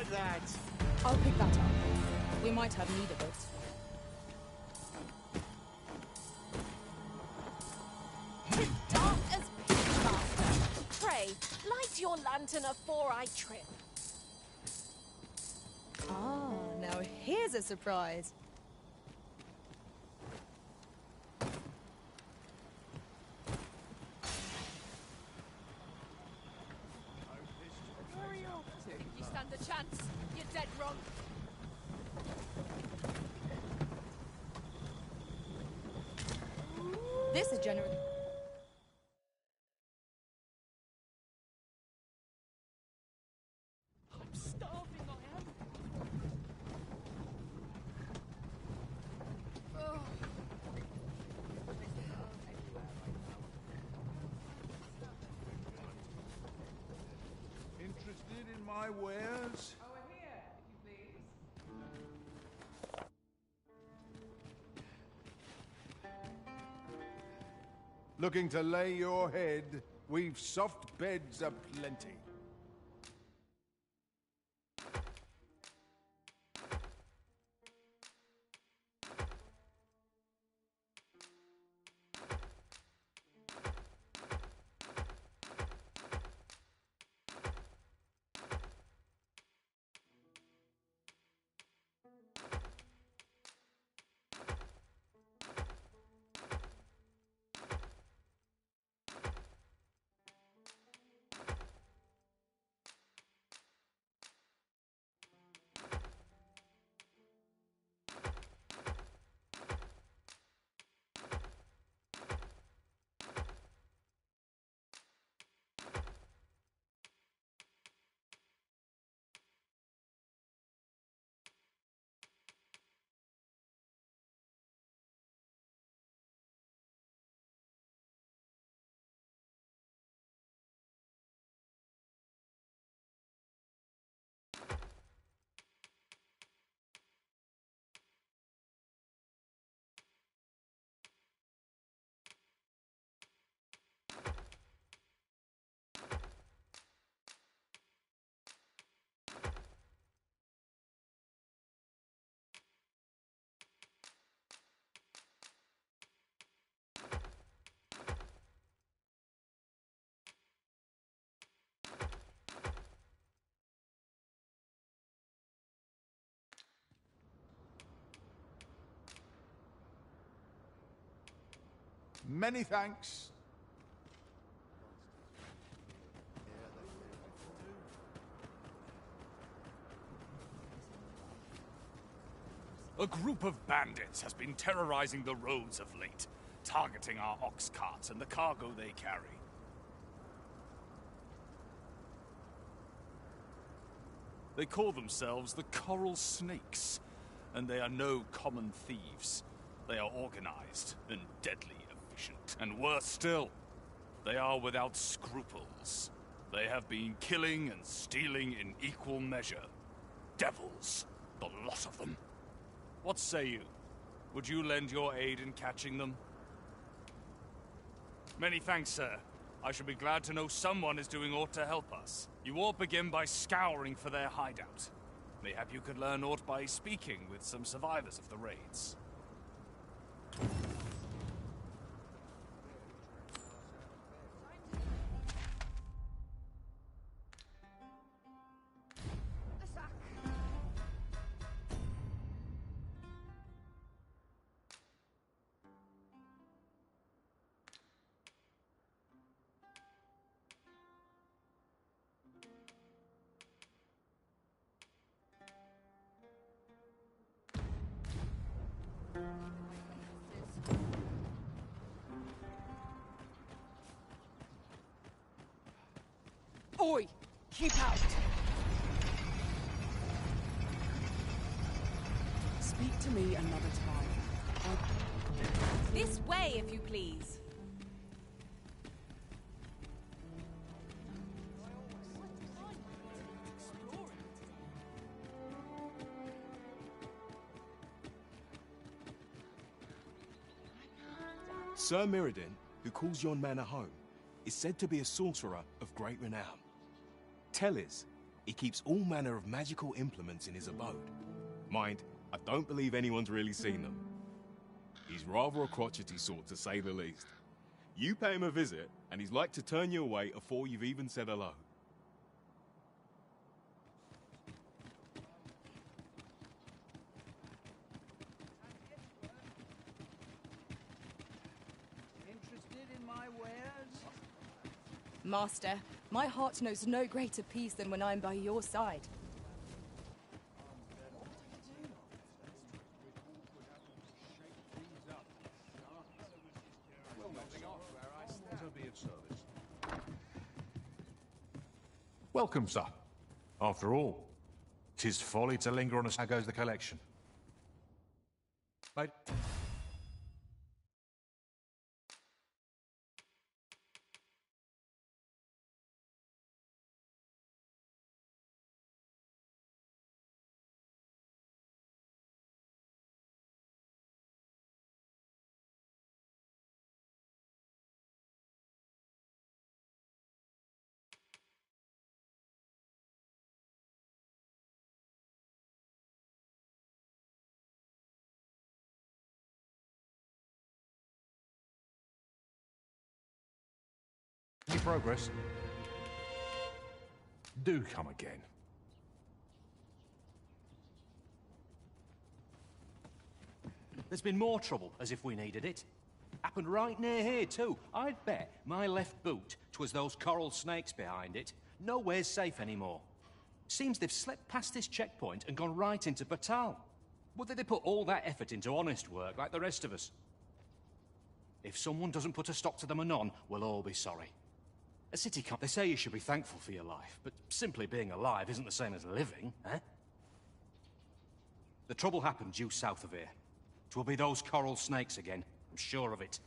like that. I'll pick that up. We might have need of it. Tis dark as pitch, master. Pray, light your lantern afore I trip. Ah, now here's a surprise. Where are you off to? You stand a chance. You're dead wrong. This is generous. I'm starving, I am. Oh. Interested in my wares? Over here, if you please. Looking to lay your head? We've soft beds aplenty. Many thanks. A group of bandits has been terrorizing the roads of late, targeting our ox carts and the cargo they carry. They call themselves the Coral Snakes, and they are no common thieves. They are organized and deadly efficient, and worse still, they are without scruples. They have been killing and stealing in equal measure. Devils, the lot of them. What say you? Would you lend your aid in catching them? Many thanks, sir. I shall be glad to know someone is doing aught to help us. You all begin by scouring for their hideout. Mayhap you could learn aught by speaking with some survivors of the raids. Oi! Keep out! Speak to me another time. This way, if you please. Sir Mirrodin, who calls yon manor home, is said to be a sorcerer of great renown. Tell us, He keeps all manner of magical implements in his abode. Mind, I don't believe anyone's really seen them. He's rather a crotchety sort, to say the least. You pay him a visit, and he's like to turn you away before you've even said hello. Interested in my wares? Master, my heart knows no greater peace than when I'm by your side. Welcome, sir. After all, 'tis folly to linger on how goes the collection. Mate. Any progress? Do come again. There's been more trouble, as if we needed it. Happened right near here, too. I'd bet my left boot 'twas those coral snakes behind it. Nowhere's safe anymore. Seems they've slipped past this checkpoint and gone right into Batal. Would they put all that effort into honest work like the rest of us? If someone doesn't put a stop to them anon, we'll all be sorry. A city can't... They say you should be thankful for your life, but simply being alive isn't the same as living, eh? The trouble happened due south of here. 'Twill be those coral snakes again, I'm sure of it.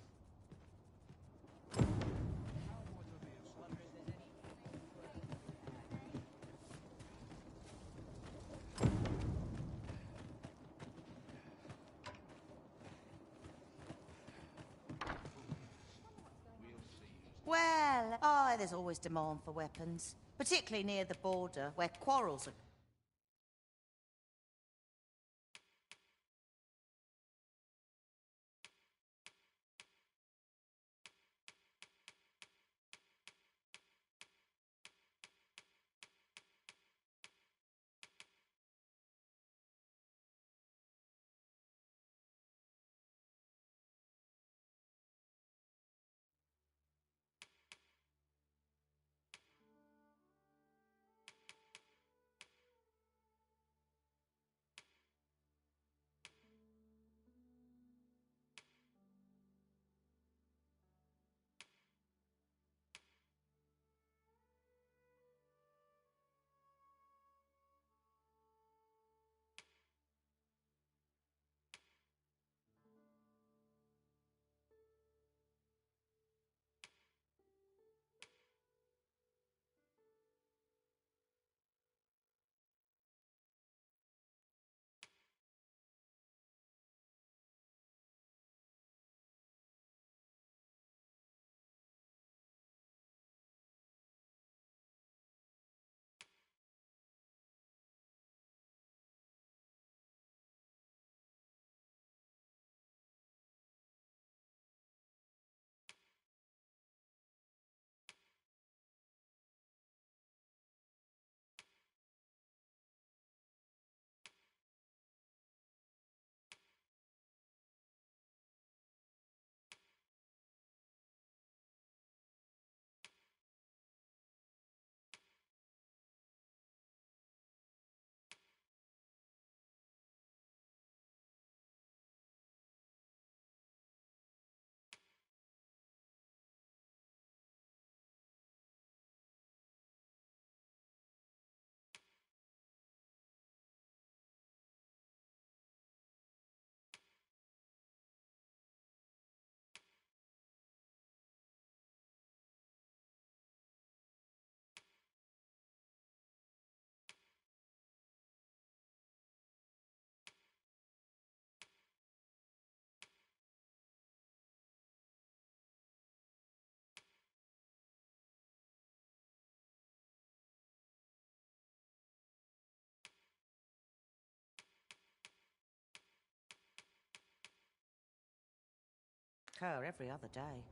Well, there's always demand for weapons, particularly near the border, where quarrels are... occur every other day.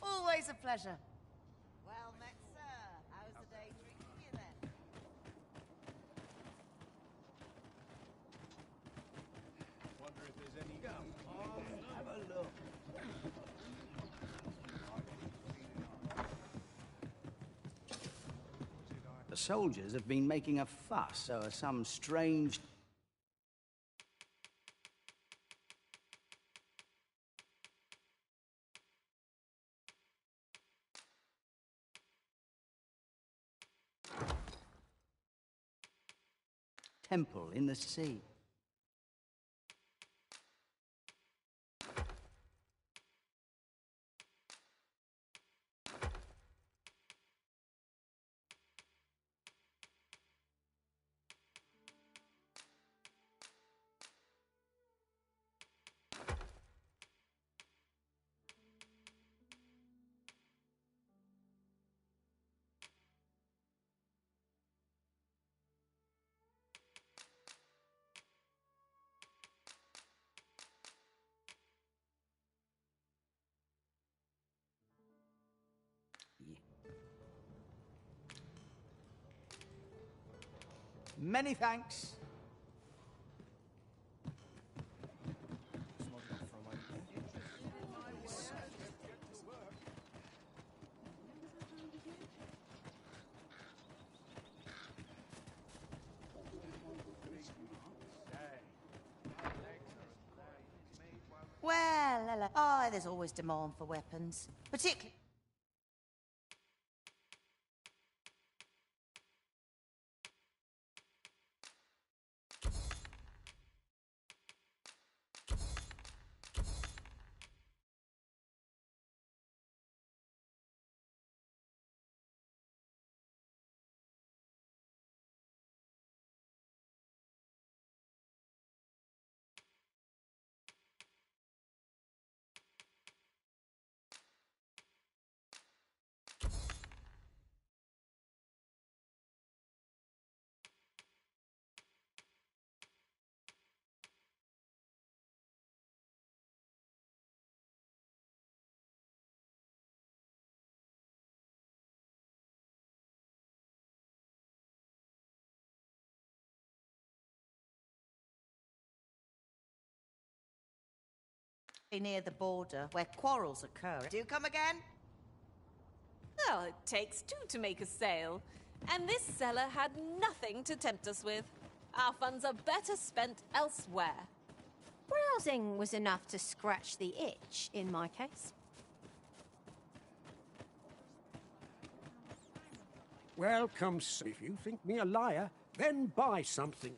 Always a pleasure. Well met, sir. How's the day treating you then? Wonder if there's any gum. Have a look. The soldiers have been making a fuss over some strange... temple in the sea. Many thanks. Well, hello. Oh, there's always demand for weapons. Particularly... near the border where quarrels occur. Do you come again? Well, it takes two to make a sale. And this seller had nothing to tempt us with. Our funds are better spent elsewhere. Browsing was enough to scratch the itch, in my case. Welcome, sir. If you think me a liar, then buy something.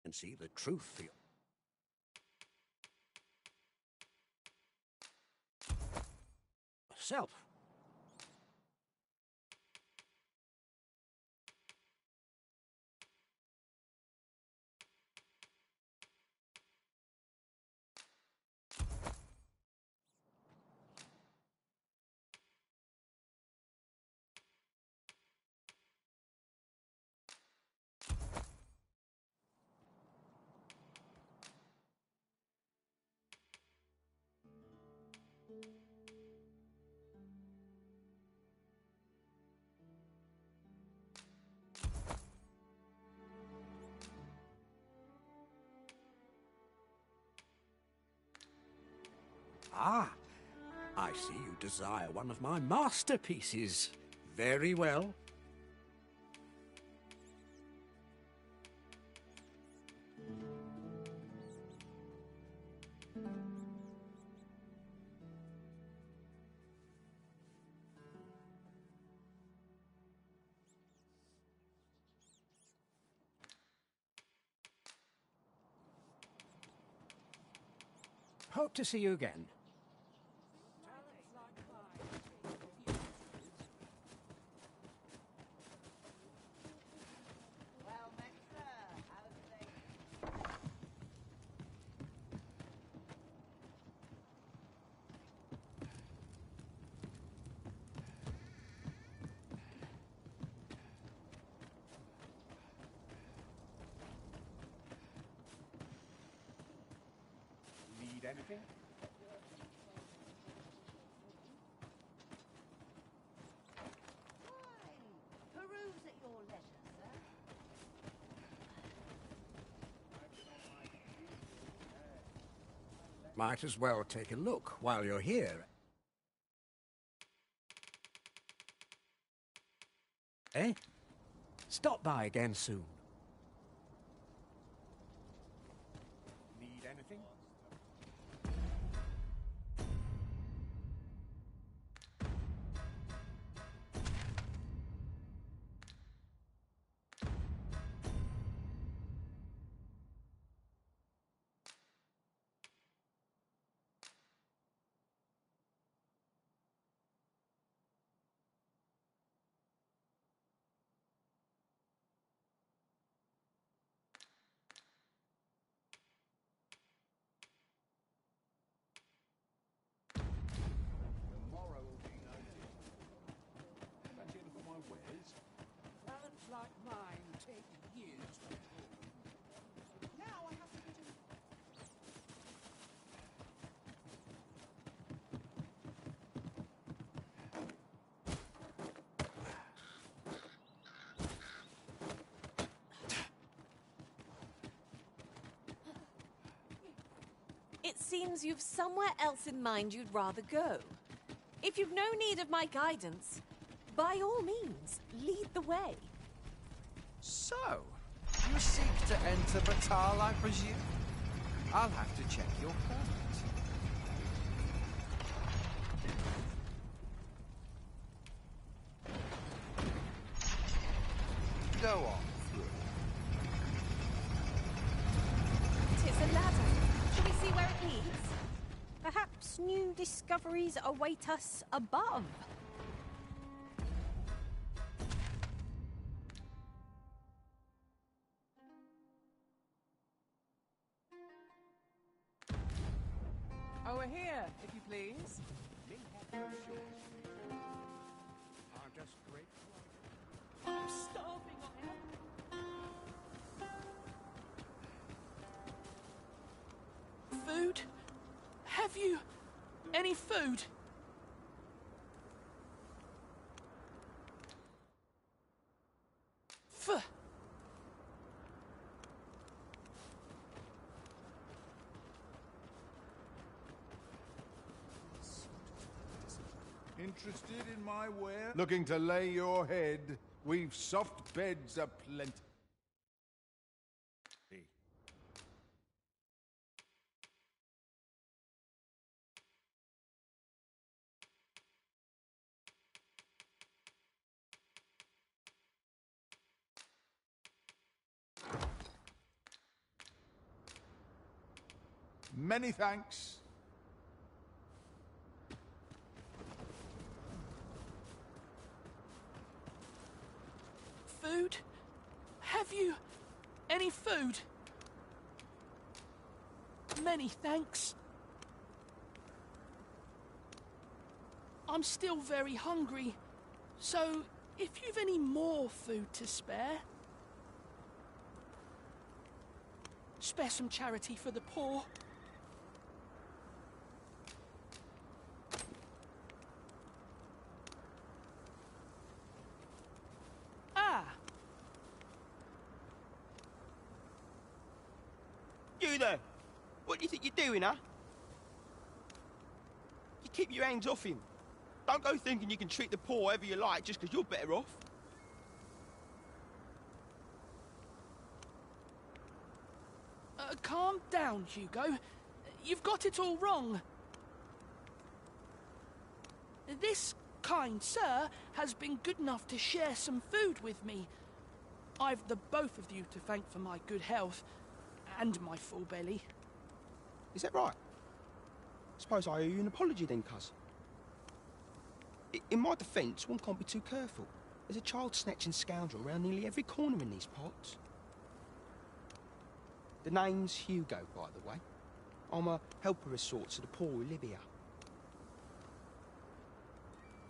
And see the truth for yourself. Ah, I see you desire one of my masterpieces. Very well. Hope to see you again. Need anything? Peruse at your leisure, sir. Might as well take a look while you're here. Eh? Stop by again soon. Need anything? Tomorrow will be noted. Imagine for my wares. Talents like mine take years to prove. Now I have to get in. It seems you've somewhere else in mind you'd rather go. If you've no need of my guidance, by all means, lead the way. So, you seek to enter Batal, I presume? I'll have to check your permit. Go on through. 'Tis a ladder. Shall we see where it leads? Perhaps new discoveries await us above. Over here, if you please. I'm just grateful. I'm starving, I am. Food? Have you any food? Interested in my ware? Looking to lay your head? We've soft beds aplenty. Many thanks. Food? Have you any food? Many thanks. I'm still very hungry, so if you've any more food to spare some charity for the poor. You there! What do you think you're doing, huh? You keep your hands off him. Don't go thinking you can treat the poor however you like just because you're better off. Calm down, Hugo. You've got it all wrong. This kind sir has been good enough to share some food with me. I've the both of you to thank for my good health and my full belly. Is that right? Suppose I owe you an apology then, cuz. In my defence, one can't be too careful. There's a child-snatching scoundrel around nearly every corner in these parts. The name's Hugo, by the way. I'm a helper of sorts to the poor who live here.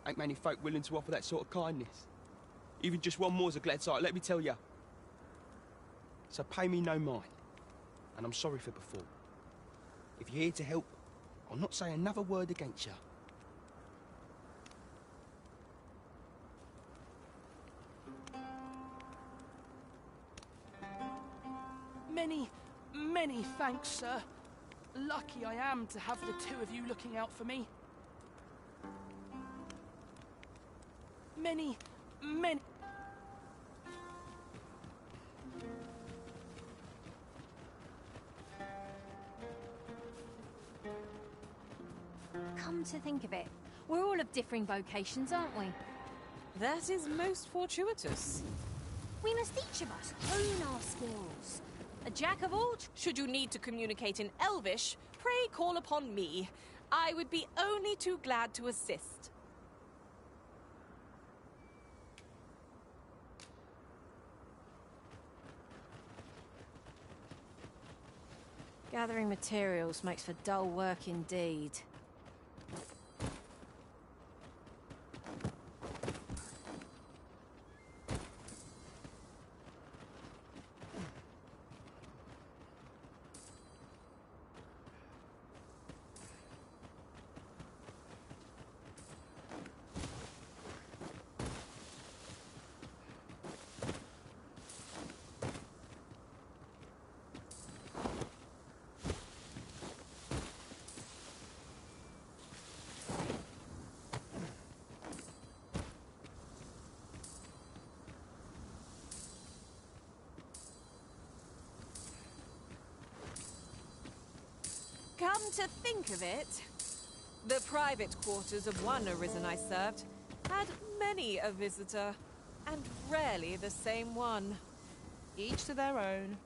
Ain't many folk willing to offer that sort of kindness. Even just one more's a glad sight, let me tell ya. So pay me no mind. And I'm sorry for before. If you're here to help, I'll not say another word against you. Many thanks, sir. Lucky I am to have the two of you looking out for me. Many. Come to think of it, we're all of differing vocations, aren't we? That is most fortuitous. We must each of us hone our skills. A jack of all... Should you need to communicate in Elvish, pray call upon me. I would be only too glad to assist. Gathering materials makes for dull work indeed. Come to think of it, the private quarters of one Arisen I served had many a visitor, and rarely the same one. Each to their own.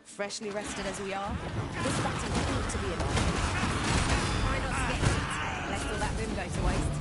Freshly rested as we are, this battle ought to be enough. Try not to get hit, lest all that room go to waste.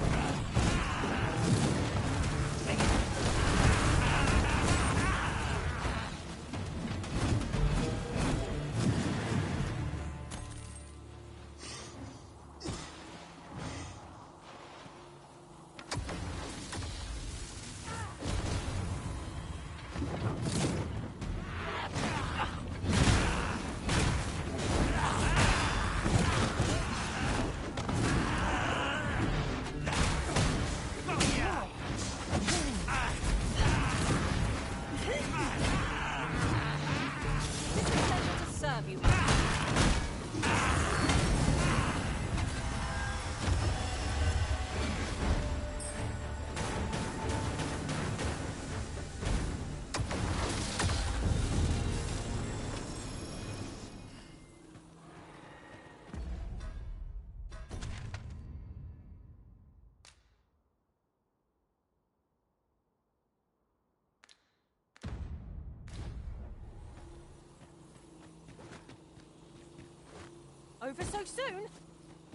Over so soon?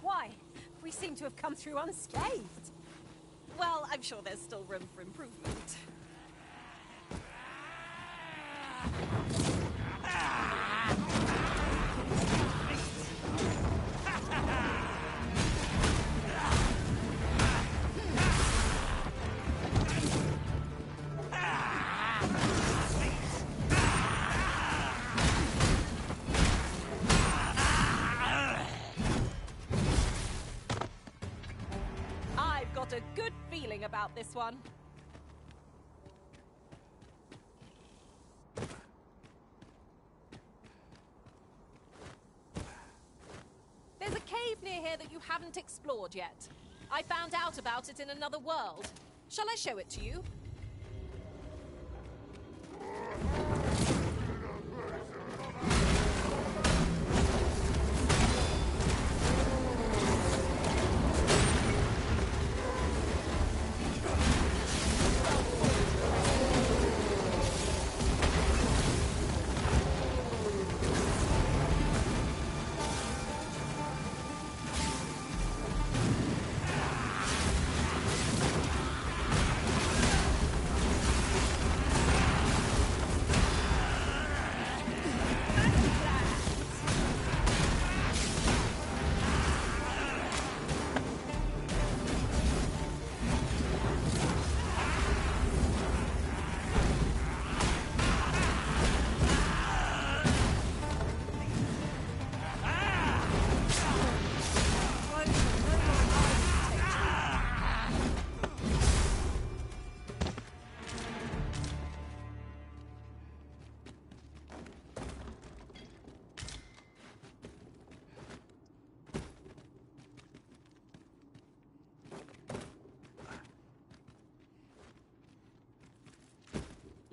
Why? We seem to have come through unscathed. Well, I'm sure there's still room for improvement. I've got a good feeling about this one. There's a cave near here that you haven't explored yet. I found out about it in another world. Shall I show it to you?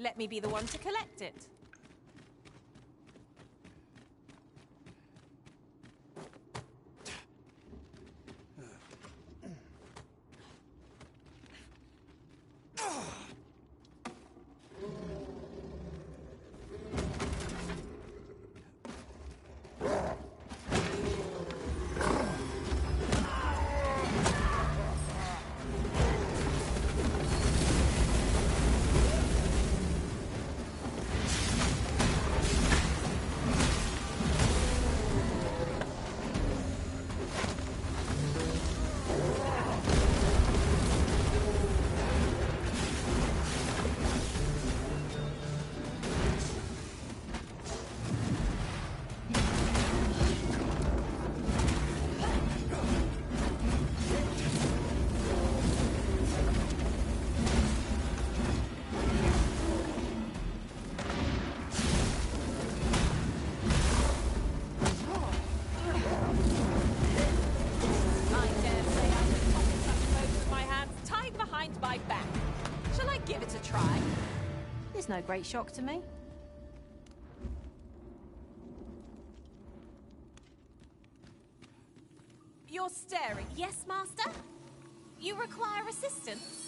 Let me be the one to collect it. No great shock to me. You're staring, yes, Master? You require assistance?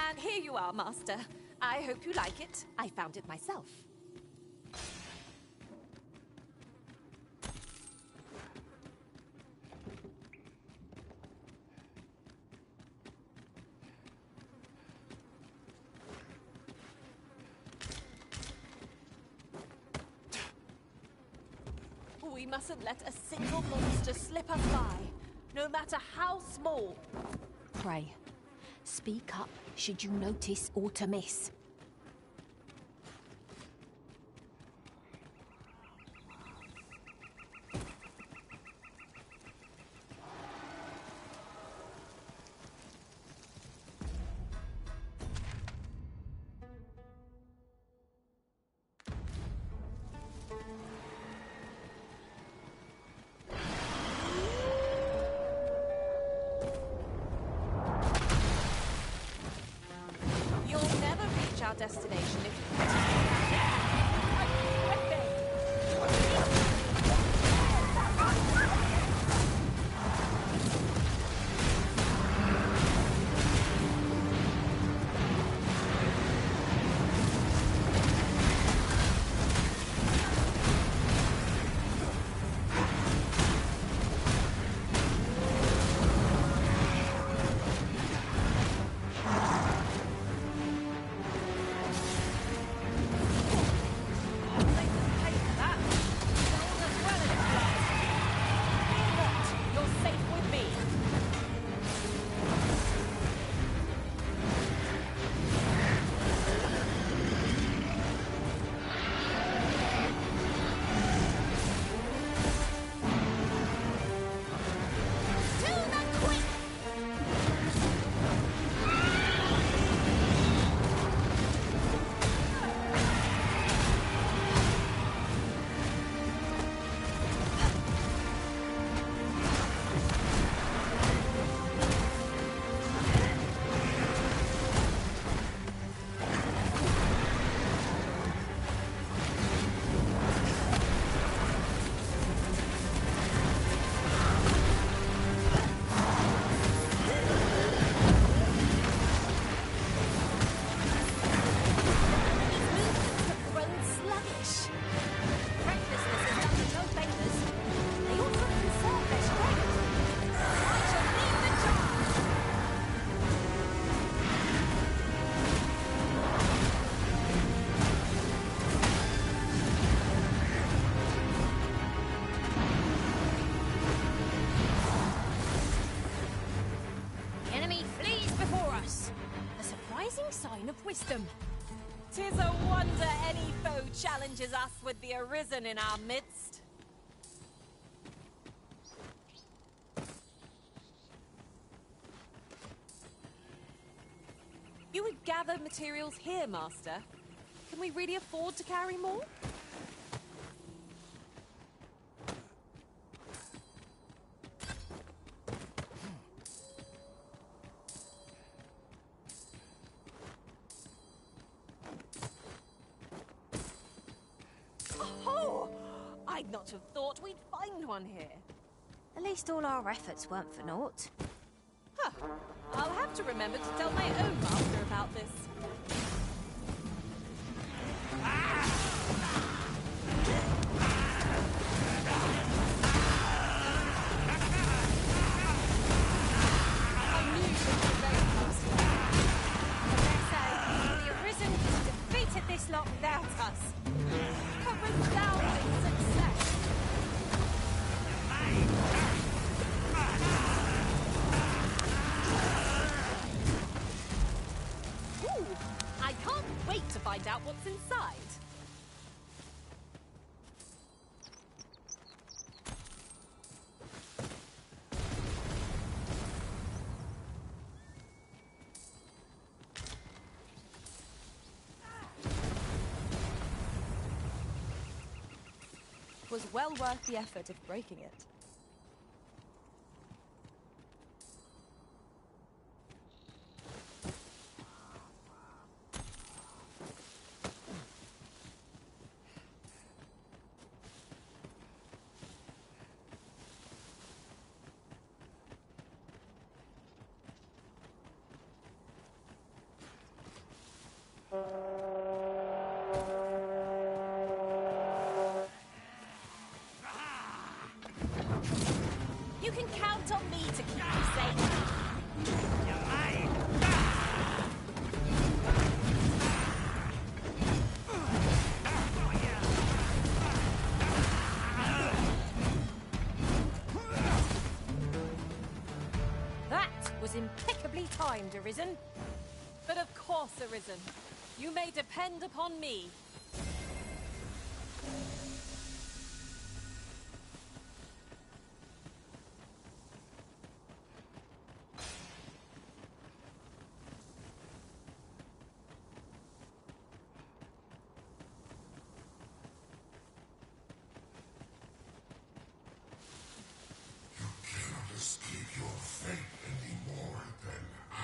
And here you are, Master. I hope you like it. I found it myself. We mustn't let a single monster slip us by, no matter how small. Pray, speak up should you notice or to miss. You'll never reach our destination if you continue. Wisdom. 'Tis a wonder any foe challenges us with the Arisen in our midst. You would gather materials here, Master. Can we really afford to carry more? I'd not have thought we'd find one here. At least all our efforts weren't for naught. Huh. I'll have to remember to tell my own master about this. I knew you would be very close. I dare say, the Arisen has defeated this lot without us. A resounding success. Ooh, I can't wait to find out what's inside. Was well worth the effort of breaking it. You can count on me to keep you safe. was impeccably timed, Arisen. But of course, Arisen. You may depend upon me. Escape your fate any more than I.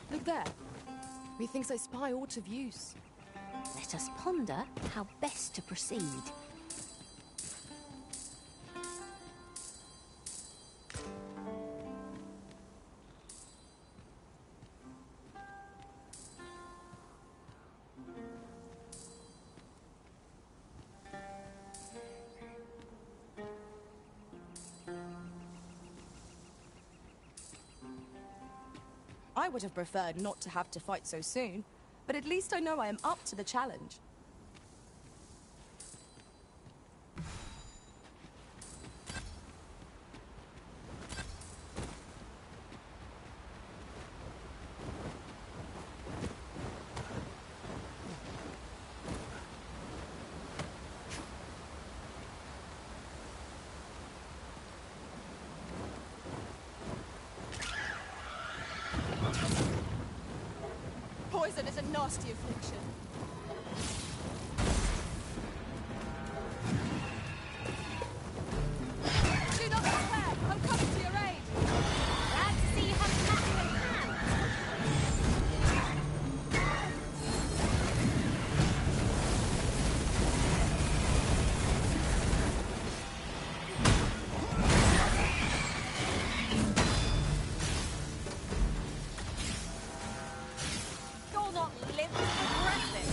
Look there. Methinks I spy aught of use. Let us ponder how best to proceed. I would have preferred not to have to fight so soon, but at least I know I am up to the challenge. Poison is a nasty affliction. Do not despair! I'm coming to your aid! Glad to see you have a matter in hand. You'll not live to regret this.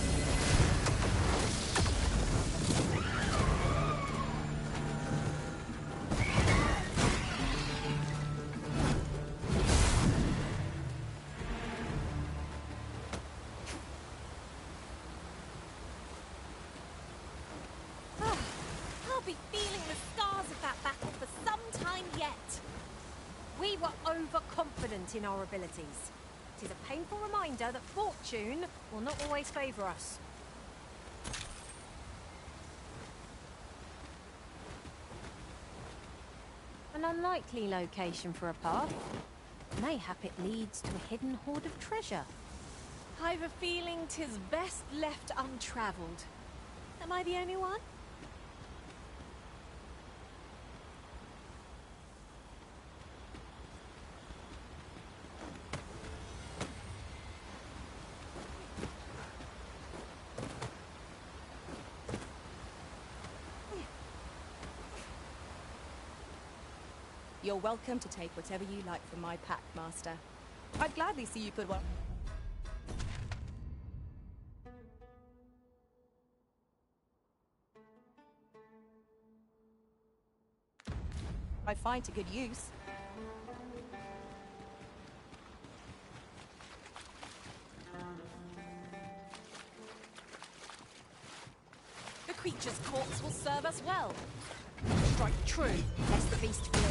I'll be feeling the scars of that battle for some time yet. We were overconfident in our abilities. It is a painful reminder that fortune will not always favour us. An unlikely location for a path. Mayhap it leads to a hidden hoard of treasure. I've a feeling 'tis best left untravelled. Am I the only one? You're welcome to take whatever you like from my pack, Master. I'd gladly see you put one. I find to good use. The creature's corpse will serve us well. Strike true, lest the beast flee.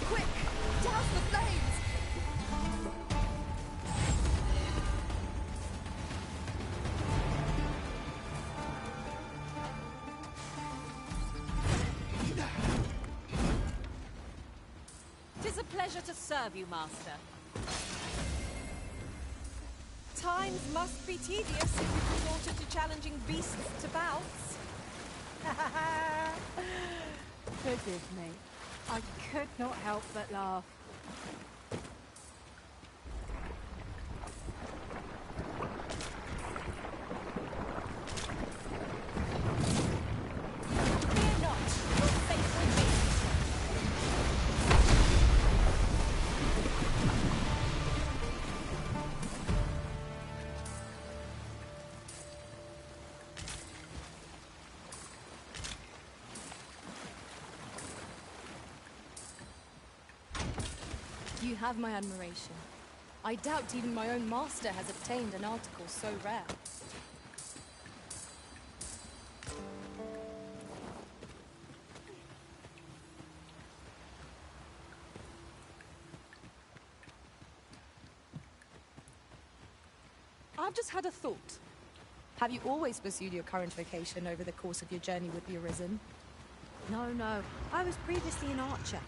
Quick! Douse the flames! Tis a pleasure to serve you, Master. Times must be tedious if you've resorted to challenging beasts to bouts. Forgive me. I could not help but laugh. You have my admiration. I doubt even my own master has obtained an article so rare. I've just had a thought. Have you always pursued your current vocation over the course of your journey with the Arisen? No. I was previously an archer.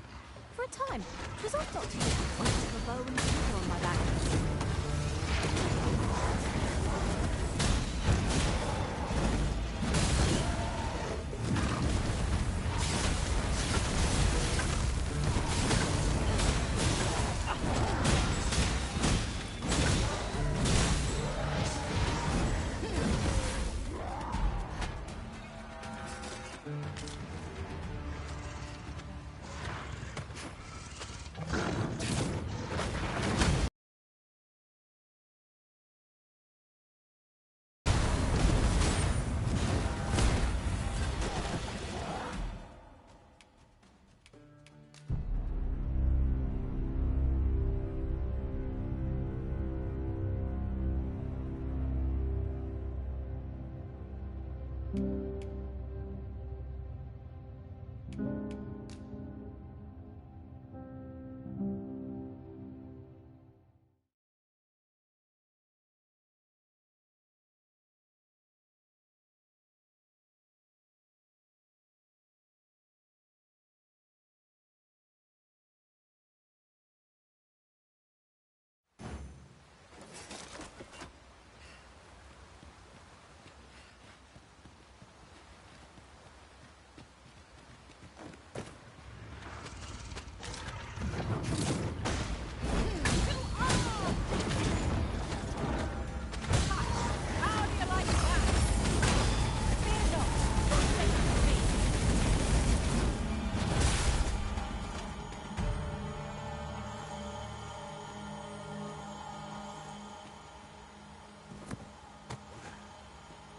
For a time, it was odd not to use the point of a bow and arrow on my back.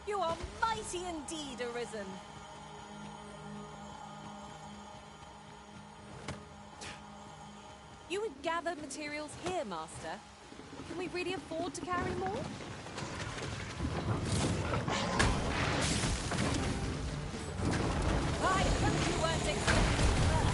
You are mighty indeed, Arisen. You would gather materials here, Master. Can we really afford to carry more? I hope you weren't expecting me first.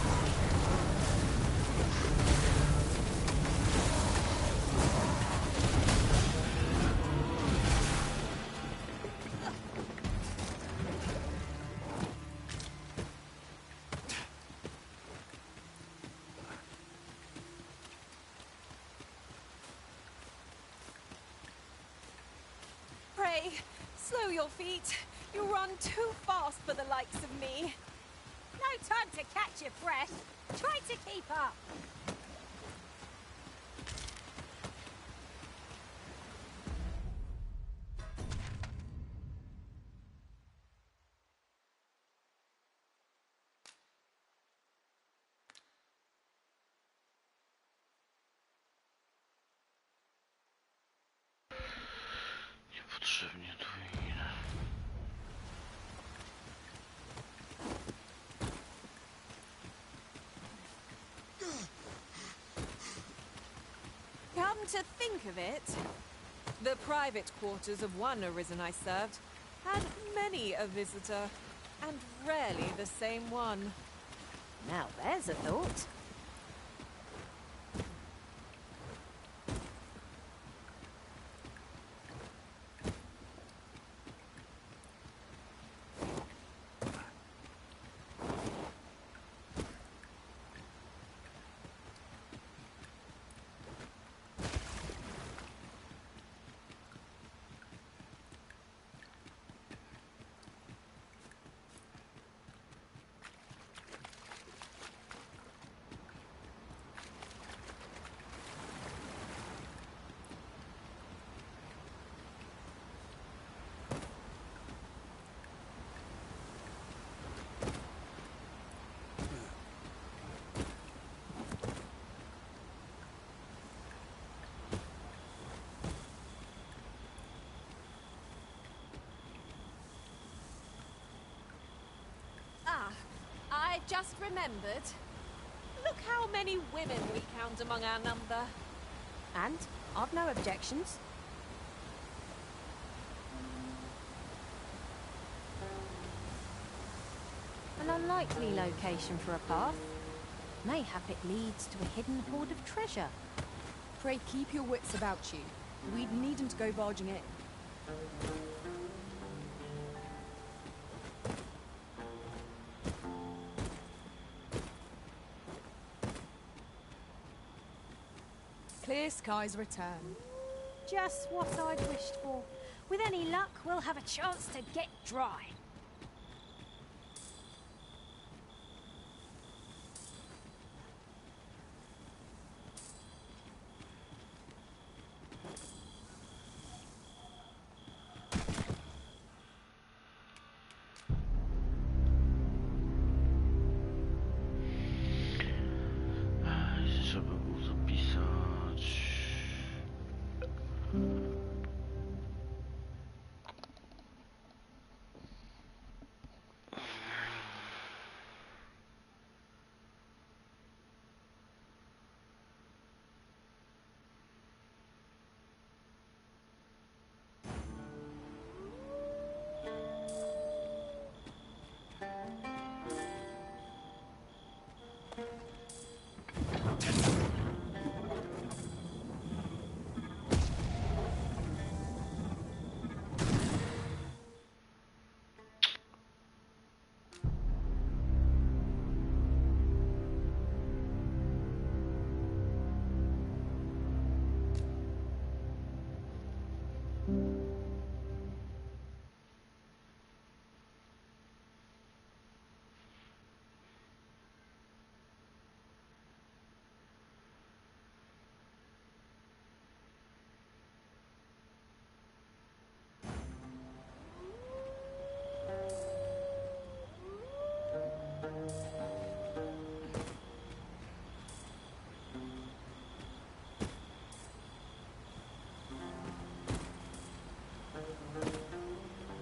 Pray, slow your feet. You run too fast for the likes of me. No time to catch your breath. Try to keep up. Niepotrzebnie tu winę. Come to think of it, the private quarters of one Arisen I served had many a visitor, and rarely the same one. Now there's a thought. Ah, I just remembered. Look how many many women we count among our number. And I've no objections. An unlikely location for a path. Mayhap it leads to a hidden hoard of treasure. Pray keep your wits about you. We needn't go barging in. Clear skies return. Just what I'd wished for. With any luck, we'll have a chance to get dry. Trzeba było zapisać.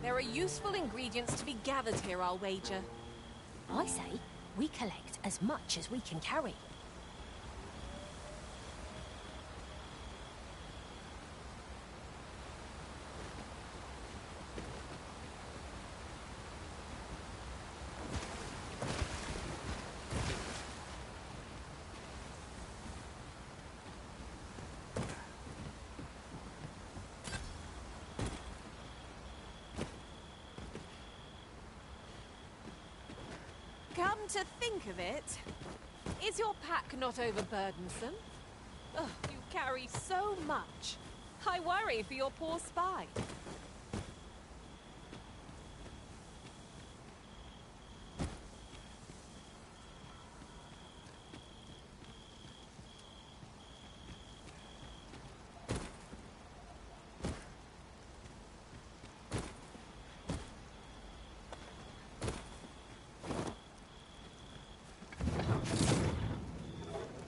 There are useful ingredients to be gathered here, I'll wager. I say, we collect as much as we can carry. Come to think of it, is your pack not overburdensome? Ugh, you carry so much. I worry for your poor spy.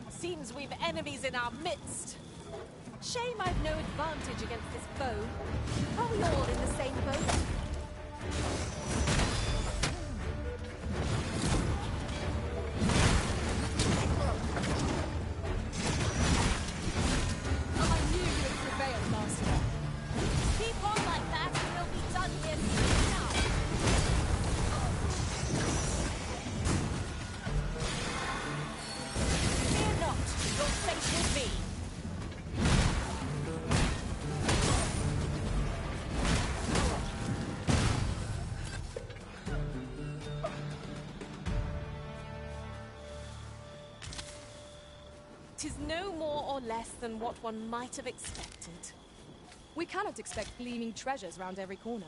Seems we've enemies in our midst. Shame I've no advantage against this foe. Are we all in the same boat? I knew you had prevailed, Master. Keep on like that and we'll be done here soon now. Fear not, you're safe with me. Tis no more or less than what one might have expected. We cannot expect gleaming treasures round every corner.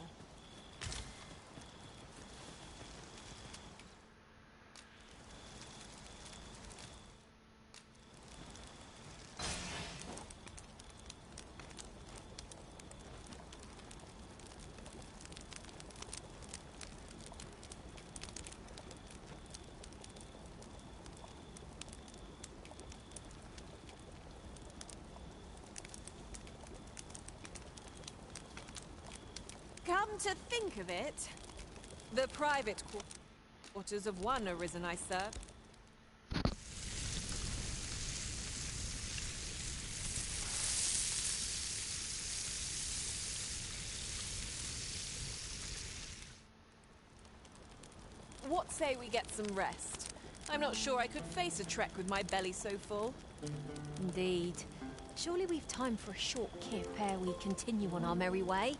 Come to think of it, the private quarters of one arisen I served What say we get some rest? I'm not sure I could face a trek with my belly so full. Indeed. Surely we've time for a short kip ere we continue on our merry way.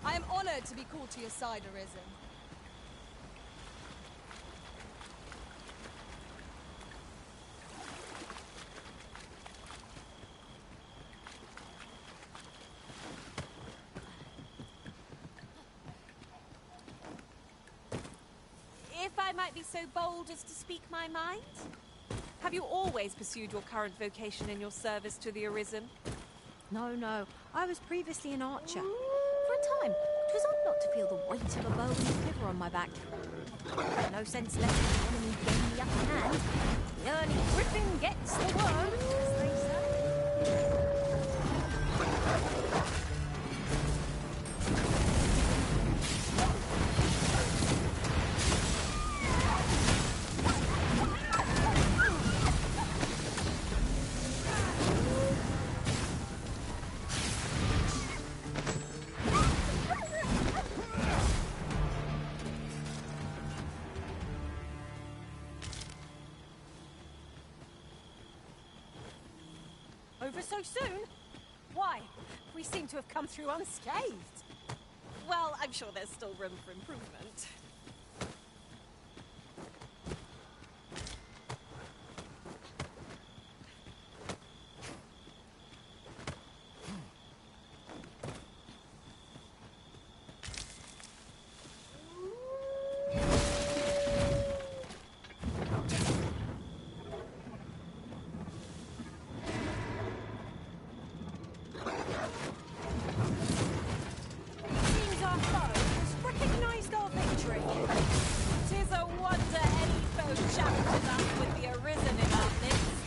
I am honored to be called to your side, Arisen. If I might be so bold as to speak my mind? Have you always pursued your current vocation in your service to the Arisen? No. I was previously an archer. For a time, it was odd not to feel the weight of a bow and quiver on my back. No sense letting the enemy gain the upper hand. The early griffin gets the worm, as they say. Over so soon? Why? We seem to have come through unscathed. Well, I'm sure there's still room for improvement. Seems our foe has recognized our victory. 'Tis a wonder any foe challenges us with the Arisen in our midst.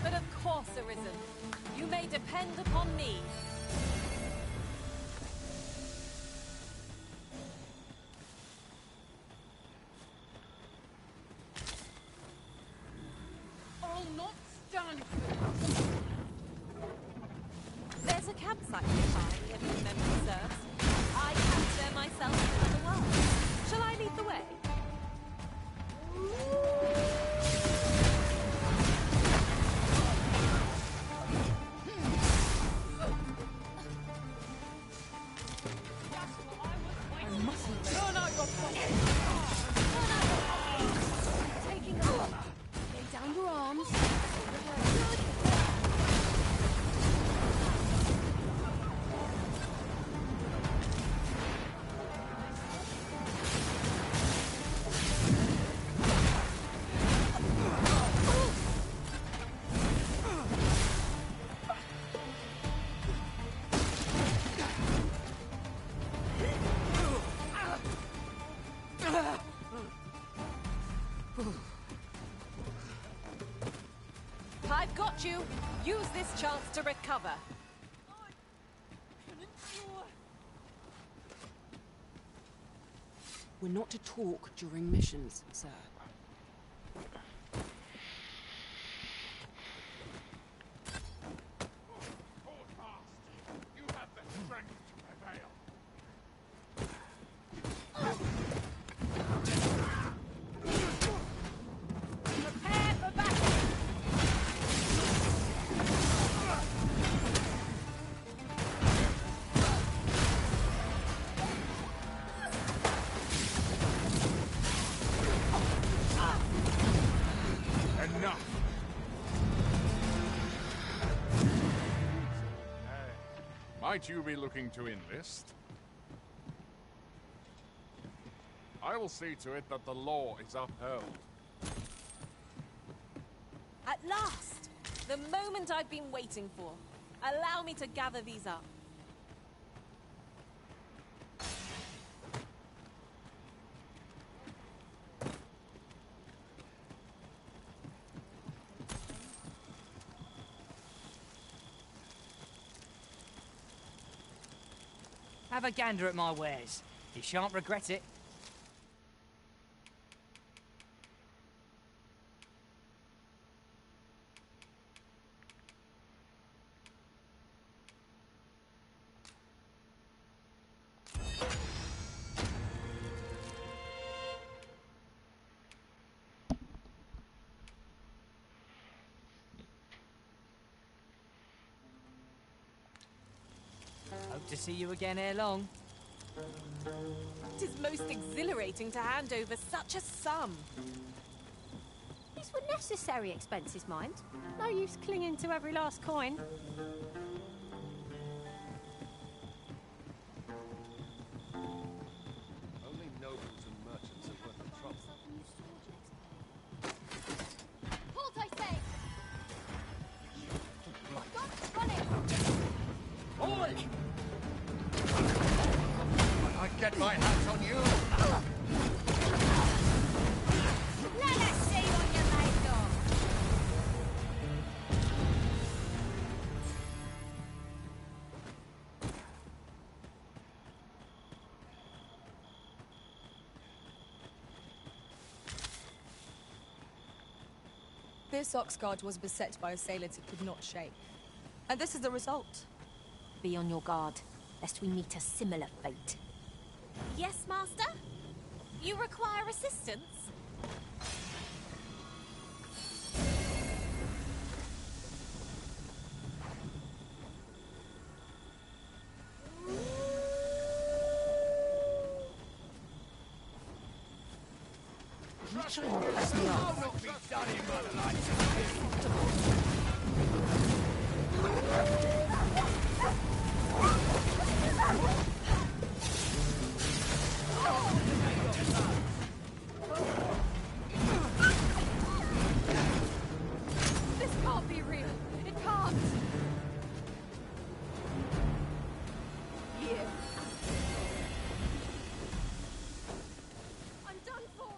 But of course, Arisen, you may depend upon me. I'll not stand for this. There's a campsite nearby, if you memory serves. I camped there myself in another world. Shall I lead the way? I mustn't turn out your fire. Taking over. Lay down your arms. I've got you. Use this chance to recover. We're not to talk during missions, sir. You have the strength to prevail. Prepare for battle! Enough! Might you be looking to enlist? I will see to it that the law is upheld. At last! The moment I've been waiting for. Allow me to gather these up. Have a gander at my wares. You shan't regret it. Hope to see you again ere long. It is most exhilarating to hand over such a sum. These were necessary expenses, mind. No use clinging to every last coin. Only nobles and merchants are worth the trouble. Halt, I say! Stop running! Oi! When I get my hands on you! Let us see what you're made of! This Oxguard was beset by assailants it could not shake. And this is the result. Be on your guard, lest we meet a similar fate. Yes, Master? You require assistance? I'll not be done in by the likes of you! This can't be real. It can't. Yeah. I'm done for.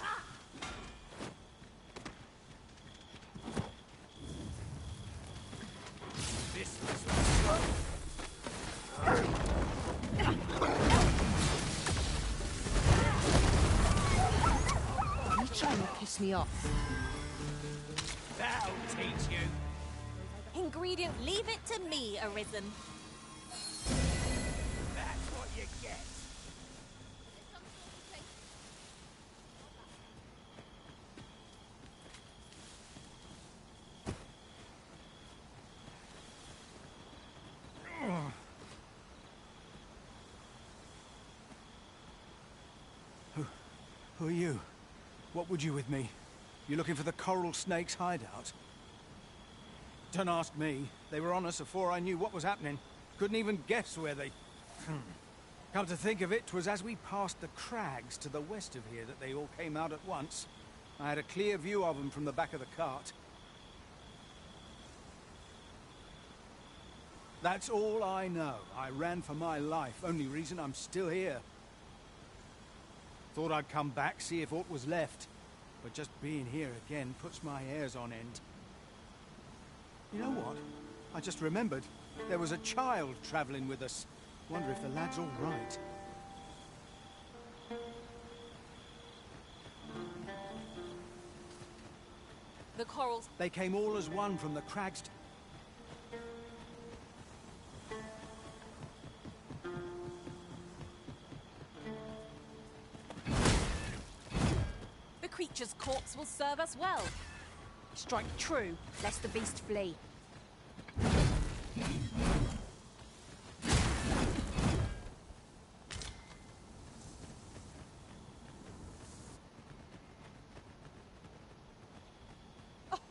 Ah! This was You trying to piss me off? That'll teach you! Ingredient, leave it to me, Arisen. That's what you get! Who are you? What would you with me? You looking for the coral snake's hideout? Don't ask me. They were on us before I knew what was happening. Couldn't even guess where they... Come to think of it, 'twas as we passed the crags to the west of here that they all came out at once. I had a clear view of them from the back of the cart. That's all I know. I ran for my life. Only reason I'm still here. Thought I'd come back, see if aught was left. But just being here again puts my hairs on end. You know what? I just remembered. There was a child travelling with us. Wonder if the lad's all right. The corals. They came all as one from the crags. The creature's corpse will serve us well. Strike true, lest the beast flee.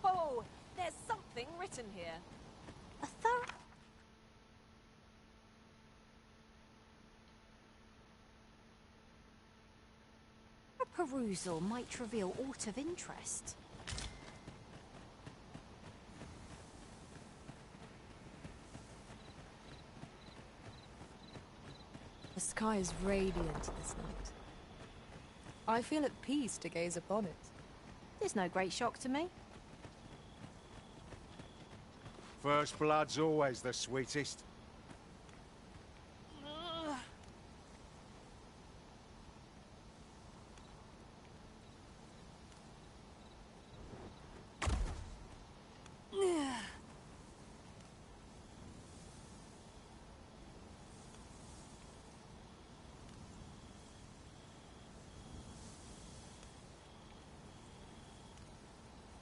Oh, there's something written here. A thorough... A perusal might reveal aught of interest. The sky is radiant this night. I feel at peace to gaze upon it. There's no great shock to me. First blood's always the sweetest.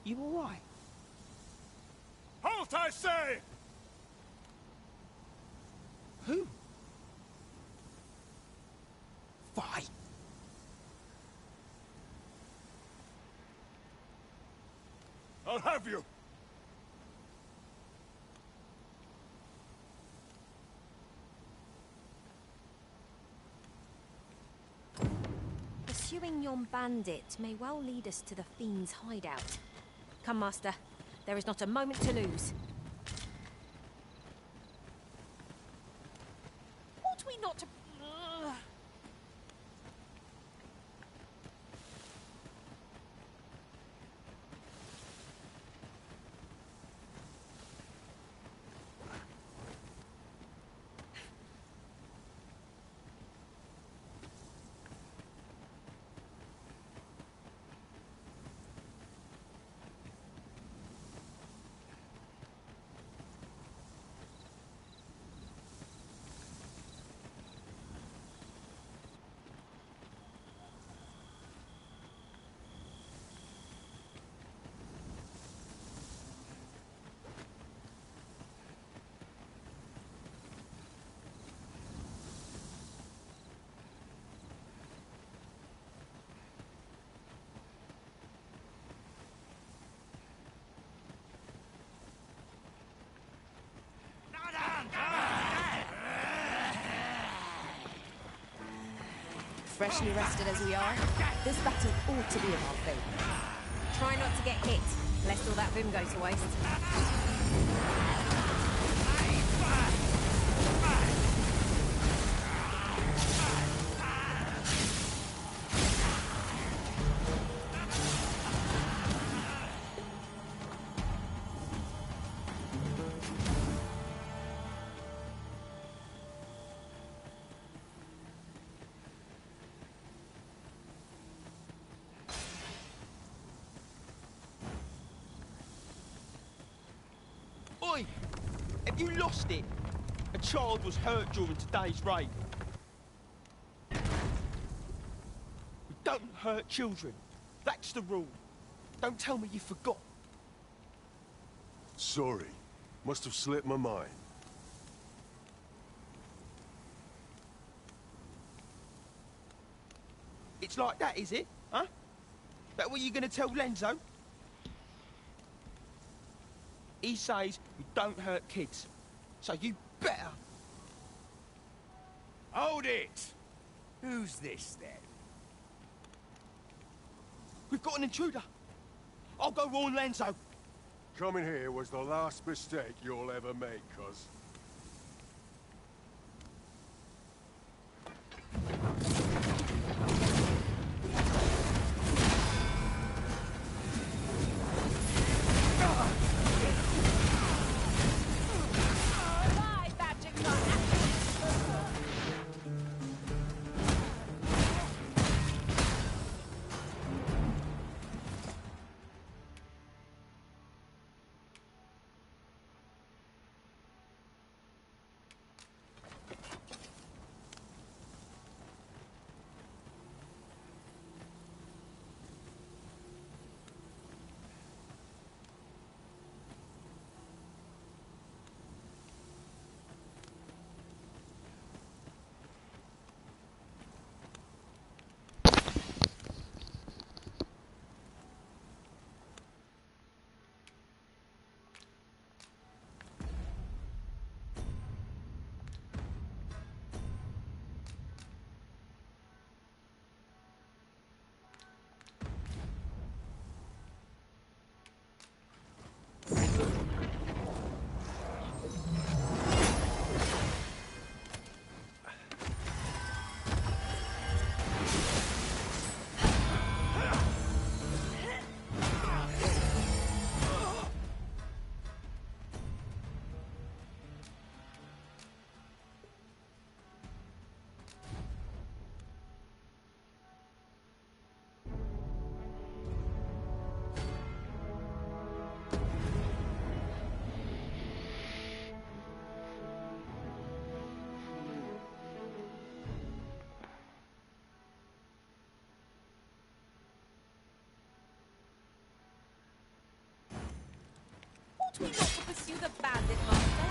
You all right? Halt, I say! Who? Fight. I'll have you. Pursuing yon bandit may well lead us to the Fiend's hideout. Come, Master. There is not a moment to lose. Ought we not to... Freshly rested as we are, this battle ought to be in our favour. Try not to get hit, lest all that vim go to waste. Oi! Have you lost it? A child was hurt during today's raid. We don't hurt children. That's the rule. Don't tell me you forgot. Sorry. Must have slipped my mind. It's like that, is it? Huh? That what you're gonna tell Lenzo? He says we don't hurt kids. So you better... Hold it! Who's this, then? We've got an intruder. I'll go warn Lenzo. Coming here was the last mistake you'll ever make, cuz. Ought we not to pursue the bandit, Master?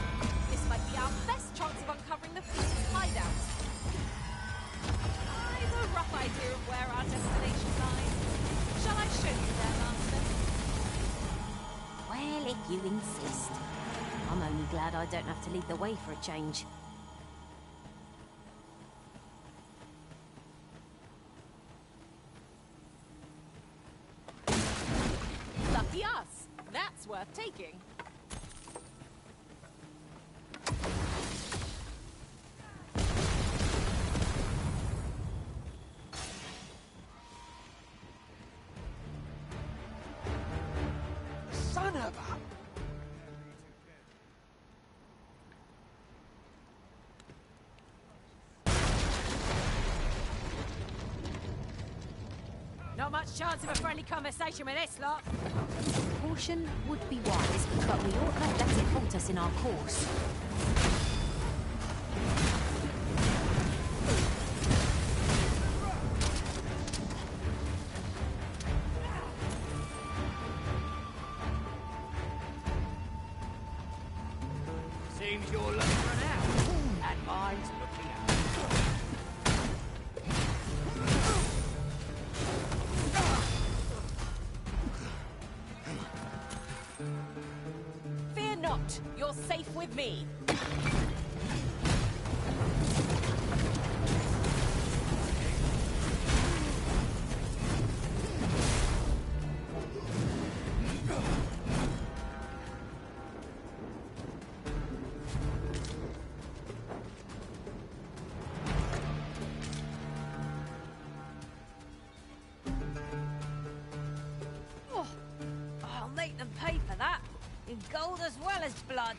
This might be our best chance of uncovering the thief's hideout. I've a rough idea of where our destination lies. Shall I show you there, Master? Well, if you insist. I'm only glad I don't have to lead the way for a change. Lucky us. That's worth taking. Son of a... Not much chance of a friendly conversation with this lot. Caution would be wise, but we ought not let it halt us in our course. Seems you're looking for an out, and mine's looking out. Fear not. You're safe with me. Oh, I'll make them pay for that. In gold as well as blood.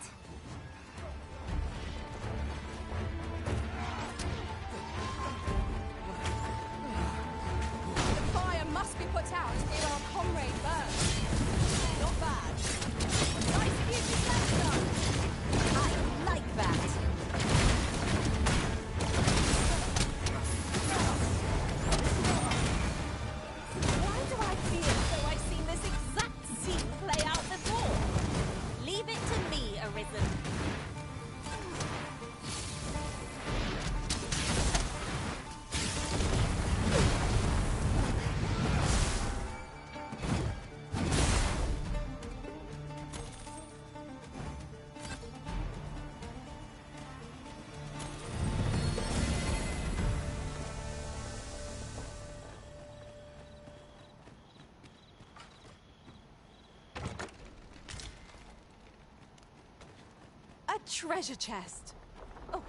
The fire must be put out in our comrade burns. Not bad. Nice beauty done. I like that. Why do I feel as though I've seen this exact scene play out before? Leave it to me, Arisen. A treasure chest. Oh,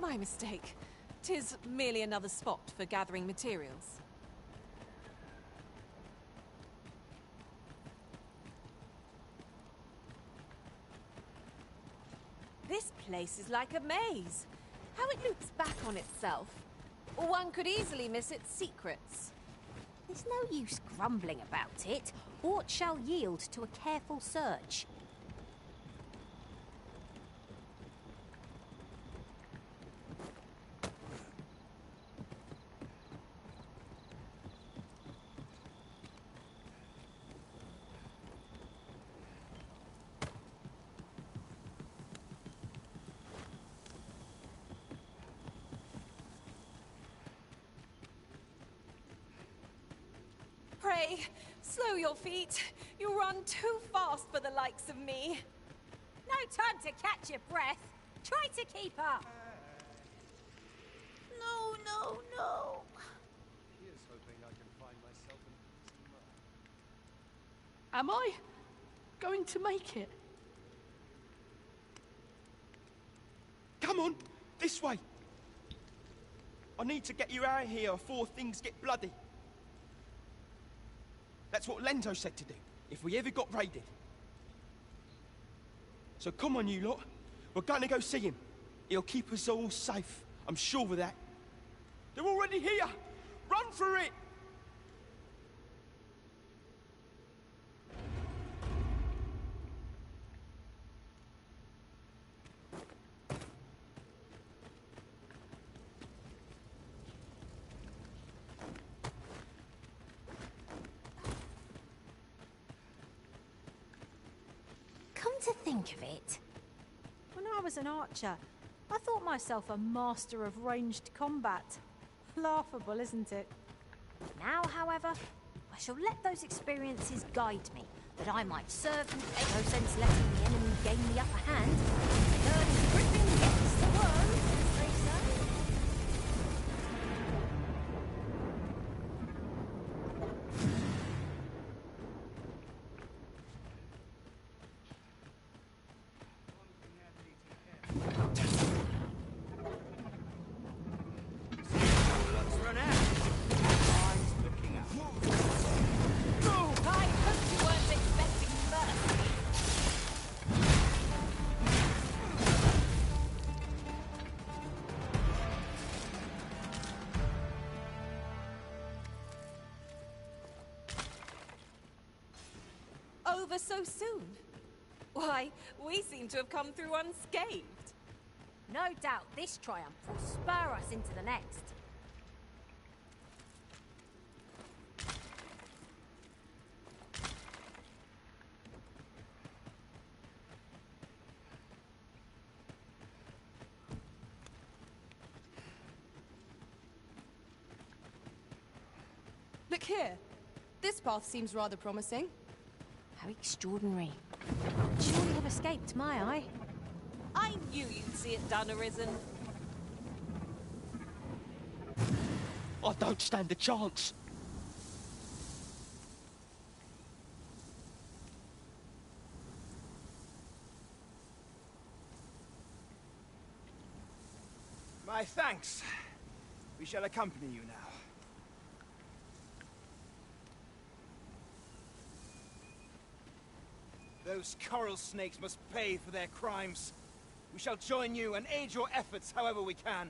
my mistake. 'Tis merely another spot for gathering materials. This place is like a maze. How it loops back on itself. One could easily miss its secrets. There's no use grumbling about it. Aught shall yield to a careful search. Pray, slow your feet. You run too fast for the likes of me. No time to catch your breath. Try to keep up. No, no, no. Here's hoping I can find myself in mud. Am I going to make it? Come on, this way. I need to get you out of here before things get bloody. That's what Lento said to do, if we ever got raided. So come on, you lot. We're going to go see him. He'll keep us all safe. I'm sure of that. They're already here. Run for it. to think of it, when I was an archer, I thought myself a master of ranged combat. Laughable, isn't it? Now, however, I shall let those experiences guide me, that I might serve and no sense letting the enemy gain the upper hand. Third is gripping against the worm, as they say. Over so soon? Why, we seem to have come through unscathed. No doubt this triumph will spur us into the next. Look here. This path seems rather promising. How extraordinary. Surely have escaped my eye. I knew you'd see it done, Arisen. I don't stand a chance. My thanks. We shall accompany you now. Those coral snakes must pay for their crimes. We shall join you and aid your efforts however we can.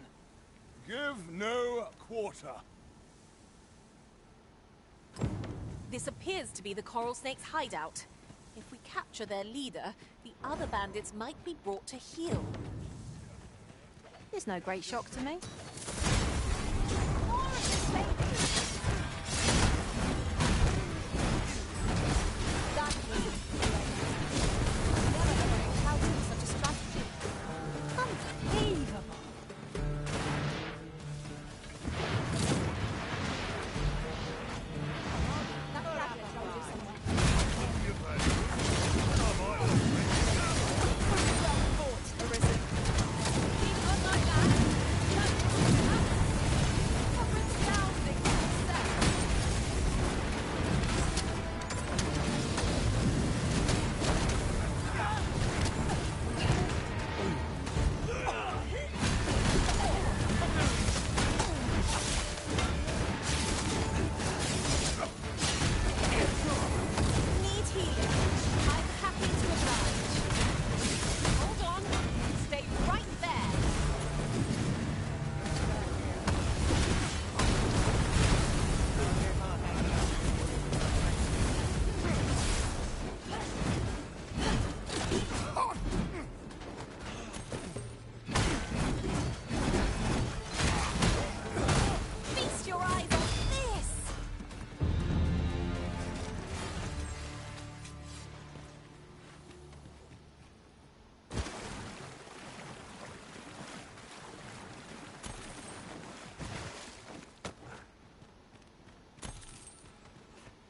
Give no quarter. This appears to be the coral snake's hideout. If we capture their leader, the other bandits might be brought to heel. There's no great shock to me.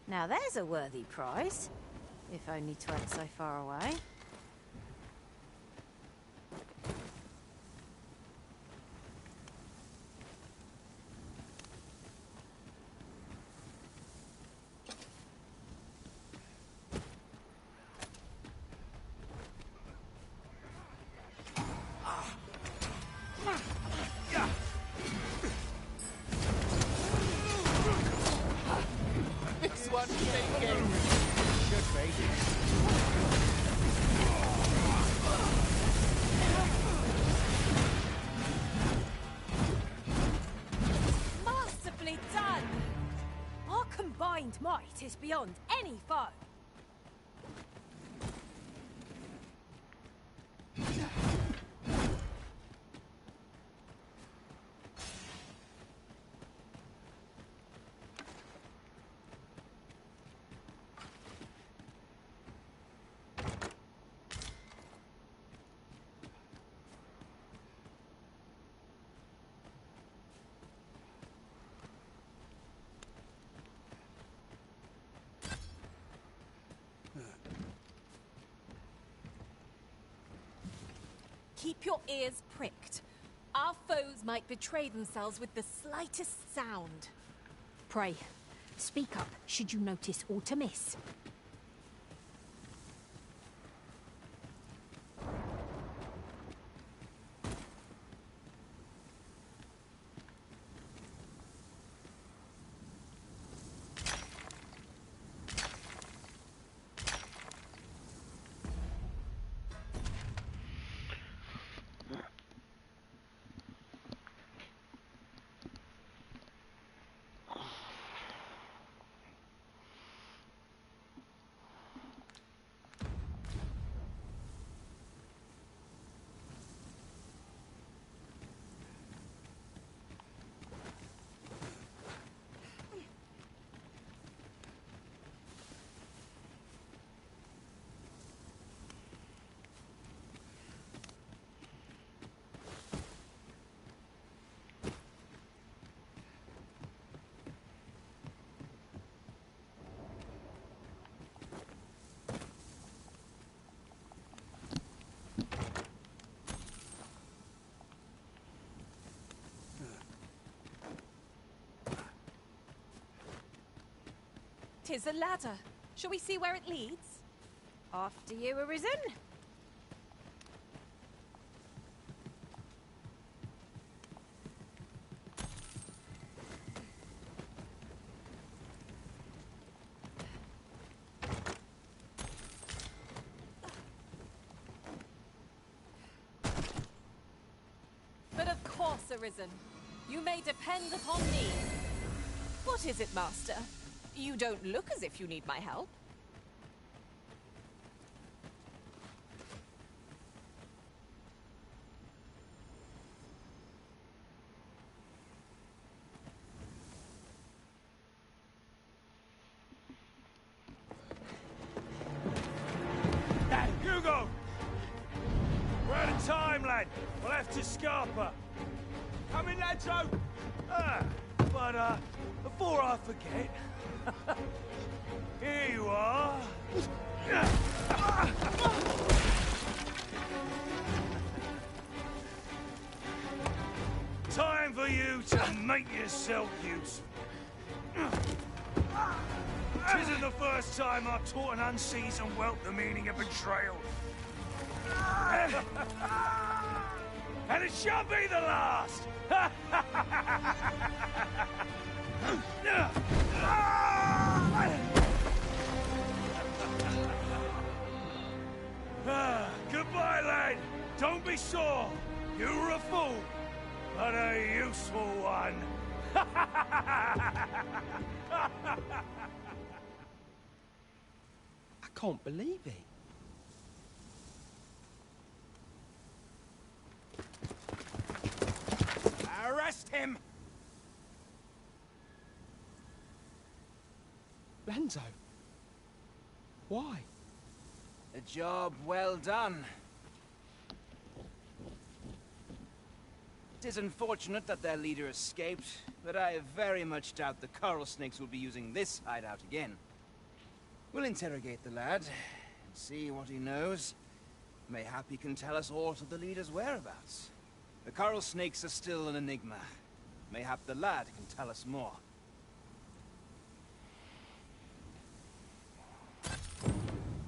Now there's a worthy prize, if only 'tweren't so far away. This one's thinking. Good baby. Masterfully done! Our combined might is beyond any foe. keep your ears pricked. Our foes might betray themselves with the slightest sound. Pray, speak up should you notice aught amiss. Tis a ladder. Shall we see where it leads? After you, Arisen. But of course, Arisen. You may depend upon me. What is it, Master? You don't look as if you need my help. Hugo! We're out of time, lad. We'll have to scarper. Come in, lads, oh! But before I forget, here you are. Time for you to make yourself useful. This isn't the first time I've taught an unseasoned whelp the meaning of betrayal. And it shall be the last! Goodbye, lad. Don't be sore. You were a fool, but a useful one. I can't believe it. Arrest him! Lanzo? Why? A job well done. It is unfortunate that their leader escaped, but I very much doubt the coral snakes will be using this hideout again. We'll interrogate the lad, and see what he knows. Mayhap he can tell us aught of the leader's whereabouts. The coral snakes are still an enigma. Mayhap the lad can tell us more.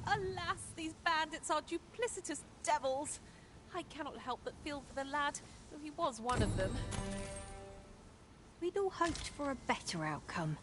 Alas, these bandits are duplicitous devils. I cannot help but feel for the lad, though he was one of them. We'd all hoped for a better outcome.